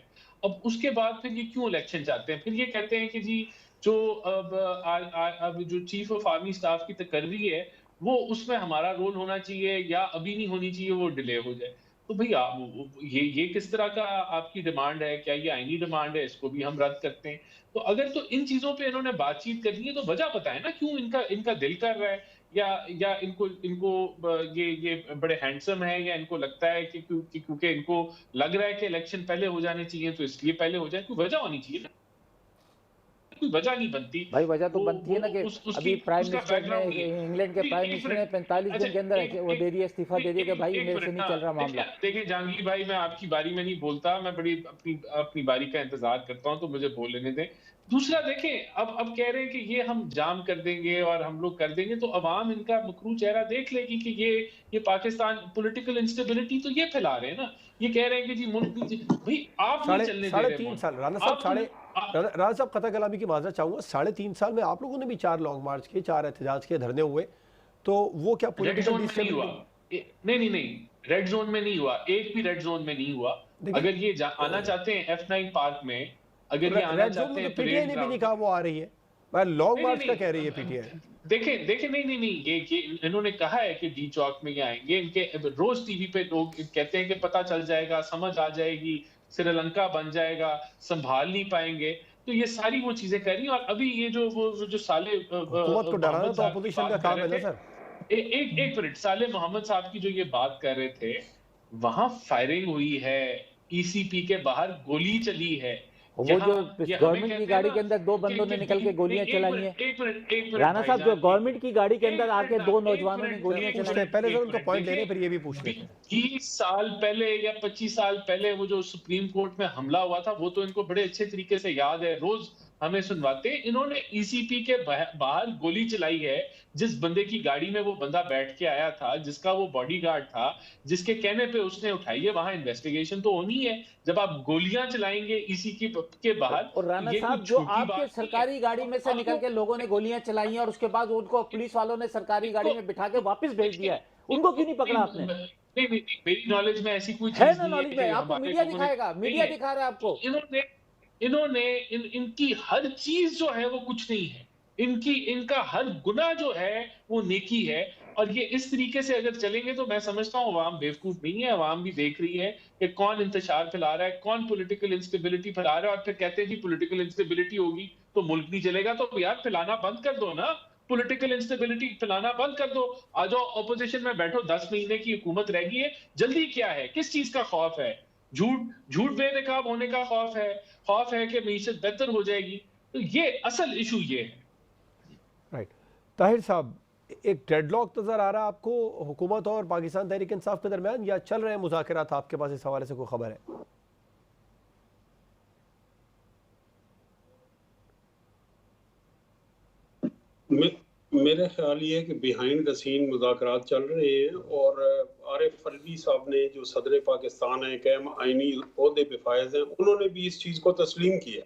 अब उसके बाद फिर ये क्यों इलेक्शन चाहते हैं? फिर ये कहते हैं कि जी जो अब जो चीफ ऑफ आर्मी स्टाफ की तकर्री है वो उसमें हमारा रोल होना चाहिए, या अभी नहीं होनी चाहिए, वो डिले हो जाए। तो भैया ये किस तरह का आपकी डिमांड है? क्या ये आईनी डिमांड है? इसको भी हम रद्द करते हैं। तो अगर तो इन चीजों पे इन्होंने बातचीत करनी है तो वजह बताए ना, क्यों इनका इनका दिल कर रहा है, या इनको इनको ये बड़े हैंडसम है, या इनको लगता है कि क्योंकि इनको लग रहा है कि इलेक्शन पहले हो जाने चाहिए तो इसलिए पहले हो जाए। कोई वजह होनी चाहिए ना, कोई वजह नहीं बनती। भाई वजह तो बनती है ना कि अभी प्राइम मिनिस्टर ने, इंग्लैंड के प्राइम मिनिस्टर ने 45 दिन के अंदर वो दे दिया, इस्तीफा दे दिया कि भाई मेरे से नहीं चल रहा मामला। देखिए जहांगीर भाई, मैं आपकी बारी में नहीं बोलता, मैं बड़ी अपनी बारी का इंतजार करता हूं, तो मुझे बोल लेने दें। दूसरा देखें, अब कह रहे हैं कि ये हम जाम कर देंगे और हम लोग कर देंगे, तो अवाम इनका मकरू चेहरा देख लेगी कि ये पाकिस्तान पॉलिटिकल इंस्टेबिलिटी तो ये फैला रहे हैं ना। ये कह रहे हैं कि जी मुल्क भाई आप नहीं चलने दे रहे। 3.5 साल राना साहब कथा कलामी की माजरत चाहूंगा, 3.5 साल में आप लोगों ने भी 4 लॉन्ग मार्च किए, 4 एहतजाज के, धरने हुए, तो वो क्या पॉलिटिकल नहीं हुआ? नहीं, रेड जोन में नहीं हुआ, एक भी रेड जोन में नहीं हुआ। अगर ये आना चाहते हैं F9 पार्क में, अगर ये आना चाहते हैं, पीटीआई ने भी नहीं कहा वो आ रही है, मैं लॉन्ग मार्च का कह रही है पीटीआई। देखें नहीं, ये इन्होंने कहा है कि डी चौक में ये आएंगे। इनके रोज टीवी पे लोग कहते हैं कि पता चल जाएगा, समझ आ जाएगी, श्रीलंका बन जाएगा, संभाल नहीं पाएंगे। तो ये सारी वो चीजें कर रही हैं। और अभी ये जो साले हुकूमत को डराना तो अपोजिशन का काम है ना सर। एक मिनट, साले मोहम्मद साहब की जो ये बात कर रहे थे, वहां फायरिंग हुई है, ईसीपी के बाहर गोली चली है। वो जो गवर्नमेंट की गाड़ी के अंदर 2 बंदों ने निकल के गोलियां चलाई हैं। राना साहब, जो गवर्नमेंट की गाड़ी के अंदर आके 2 नौजवानों ने गोलियां चलाई। पहले सर उनका पॉइंट ले रहे, फिर ये भी पूछ लेते हैं। 20 साल पहले या 25 साल पहले वो जो सुप्रीम कोर्ट में हमला हुआ था, वो तो इनको बड़े अच्छे तरीके से याद है, रोज हमें सुनवाते। इन्होंने ईसीपी के बाहर गोली चलाई है, जिस बंदे की गाड़ी में वो बंदा बैठ के आया था, जिसका वो बॉडीगार्ड था, जिसके कहने पे उसने उठाई है। वहां इन्वेस्टिगेशन तो होनी है। जब आप गोलियां चलाएंगे ईसीपी के बाहर, और राना साहब, जो आपके सरकारी गाड़ी में से निकल के लोगों ने गोलियां चलाई हैं और उसके बाद उनको पुलिस वालों ने सरकारी गाड़ी में बिठा के वापिस भेज दिया है, उनको क्यों नहीं पकड़ा आपने? नहीं, मेरी नॉलेज में ऐसी कोई चीज है ना, नॉलेज में आपको मीडिया दिखाएगा, मीडिया दिखा रहा है आपको। इन्होंने इनकी हर चीज जो है वो कुछ नहीं है, इनका हर गुनाह जो है वो नेकी है। और ये इस तरीके से अगर चलेंगे तो मैं समझता हूँ अवाम बेवकूफ नहीं है, अवाम भी देख रही है कि कौन इंतशार फैला रहा है, कौन पॉलिटिकल इंस्टेबिलिटी फैला रहा है। और फिर कहते हैं कि पॉलिटिकल इंस्टेबिलिटी होगी तो मुल्क नहीं चलेगा। तो यार फैलाना बंद कर दो ना, पॉलिटिकल इंस्टेबिलिटी फैलाना बंद कर दो। आ जाओ ऑपोजिशन में बैठो, 10 महीने की हुकूमत रह गई है, जल्दी क्या है, किस चीज का खौफ है? झूठ बेनकाब होने का खौफ है कि मीशत बेहतर हो जाएगी। तो ये असल इशू ये है। राइट। ताहिर साहब, एक डेडलॉक नज़र आ रहा है आपको हुकूमत और पाकिस्तान तहरीक इंसाफ के दरमियान, या चल रहे हैं मुज़ाकरात? आपके पास इस हवाले से कोई खबर है? मेरा ख्याल ये है कि बिहाइंड द सीन मुज़ाकरात चल रहे हैं, और आरिफ अलवी साहब ने जो सदर पाकिस्तान है, कैम आइनी ओहदे पे फायज हैं, उन्होंने भी इस चीज़ को तस्लीम किया।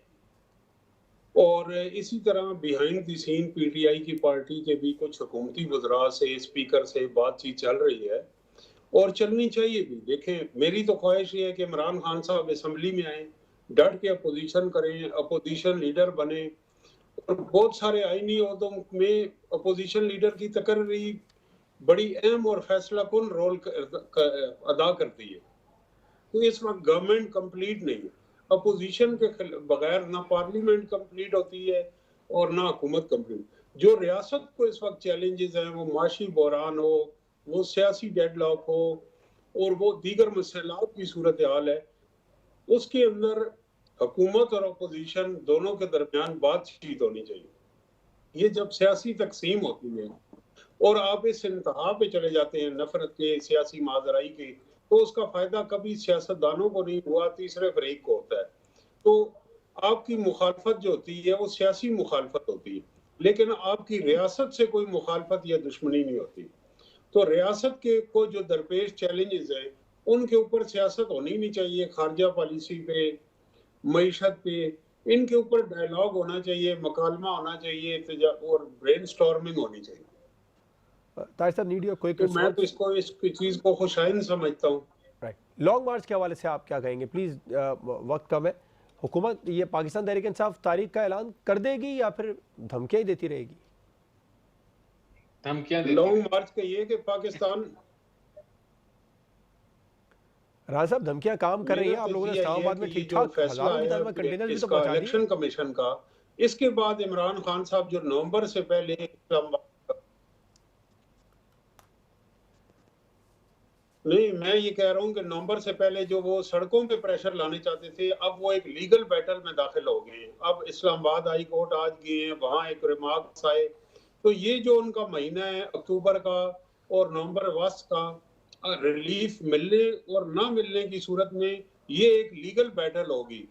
और इसी तरह बिहाइंड द सीन पीटीआई की पार्टी के भी कुछ हुकूमती वज़रा से, स्पीकर से बातचीत चल रही है, और चलनी चाहिए भी। देखें, मेरी तो ख्वाहिश ये है कि इमरान खान साहब असम्बली में आए, डट के अपोजिशन करें, अपोजिशन लीडर बने, और बहुत सारे आईनी ओहदों में अपोजिशन लीडर की तकर्री बड़ी अहम और फैसला कुन रोल अदा करती है। तो इस वक्त गवर्नमेंट कंप्लीट नहीं है, अपोजिशन के बगैर ना पार्लियामेंट कंप्लीट होती है और ना हुकूमत कंप्लीट। जो रियासत को इस वक्त चैलेंजेस हैं, वो माशी बहरान हो, वो सियासी डेडलॉक हो, और वो दीगर मसलात की सूरत हाल है, उसके अंदर हुकूमत और अपोजिशन दोनों के दरमियान बातचीत होनी चाहिए। ये जब सियासी तकसीम होती है और आप इस इंतहा पे चले जाते हैं नफरत के, सियासी माजराई के, तो उसका फायदा कभी सियासतदानों को नहीं हुआ, तीसरे फरीक को होता है। तो आपकी मुखालफत जो होती है वो सियासी मुखालफत होती है, लेकिन आपकी रियासत से कोई मुखालफत या दुश्मनी नहीं होती। तो रियासत के को जो दरपेश चैलेंजेस हैं, उनके ऊपर सियासत होनी नहीं चाहिए। खारजा पॉलिसी पे, मईशत पे, इनके ऊपर डायलॉग होना चाहिए, मकालमा होना चाहिए, और ब्रेन स्टॉर्मिंग होनी चाहिए। ताहिर साहब, नीड योर क्विक तो मैं तो रिस्पॉन्स। इस चीज को खुशाइन समझता हूँ। राइट, लॉन्ग मार्च के हवाले से आप क्या कहेंगे प्लीज़? वक्त कम है। हुकूमत ये पाकिस्तान तहरीक इंसाफ तारीख का ऐलान कर देगी या फिर धमकियाँ ही देती रहेगी? धमकियां देती लॉन्ग मार्च का ये कि पाकिस्तान, राना साहब, धमकियाँ काम कर रही हैं। मेरा आप लोगों ने तजिया ये है इस्लामाबाद कि में ये ठीक जो ठाक फैसला हज़ारों की आया तादाद में कंटेनर्स भी तो इसका पहुंचा दिए। इलेक्शन कमीशन का, इसके बाद इमरान खान साहब जो नवंबर से पहले नहीं, मैं ये कह रहा हूँ कि नवंबर से पहले जो वो सड़कों पे प्रेशर लाने चाहते थे, अब वो एक लीगल बैटल में दाखिल हो गए हैं। अब इस्लामाबाद हाई कोर्ट आज गए हैं, वहाँ एक रिमार्क्स आए। तो ये जो उनका महीना है अक्टूबर का और नवंबर वस्त का, रिलीफ मिलने और ना मिलने की सूरत में ये एक लीगल बैटल होगी।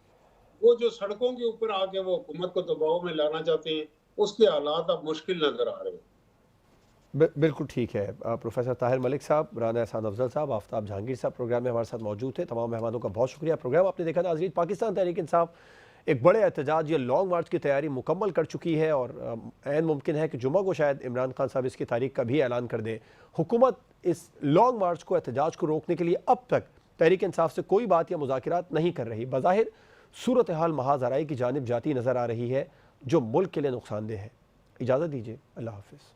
वो जो सड़कों के ऊपर आके वो हुकूमत को दबाव में लाना चाहते हैं, उसके हालात अब मुश्किल नजर आ रहे हैं। बिल्कुल ठीक है। प्रोफेसर ताहिर मलिक साहब, राना एहसान अफजल साहब, आफ्ताब जहांगीर साहब प्रोग्राम में हमारे साथ मौजूद थे। तमाम मेहमानों का बहुत शुक्रिया। प्रोग्राम आपने देखा नाज़रीन, पाकिस्तान तहरीक इंसाफ एक बड़े एहतजाज या लॉन्ग मार्च की तैयारी मुकम्मल कर चुकी है, और ऐन मुमकिन है कि जुम्मा को शायद इमरान खान साहब इसकी तारीख का भी ऐलान कर दे। हुकूमत इस लॉन्ग मार्च को, एहतजाज को रोकने के लिए अब तक तहरीक इंसाफ से कोई बात या मुज़ाकरात नहीं कर रही। बज़ाहिर सूरत हाल महाज आराई की जानिब जाती नज़र आ रही है, जो मुल्क के लिए नुकसानदेह है। इजाज़त दीजिए, अल्लाह हाफ़िज़।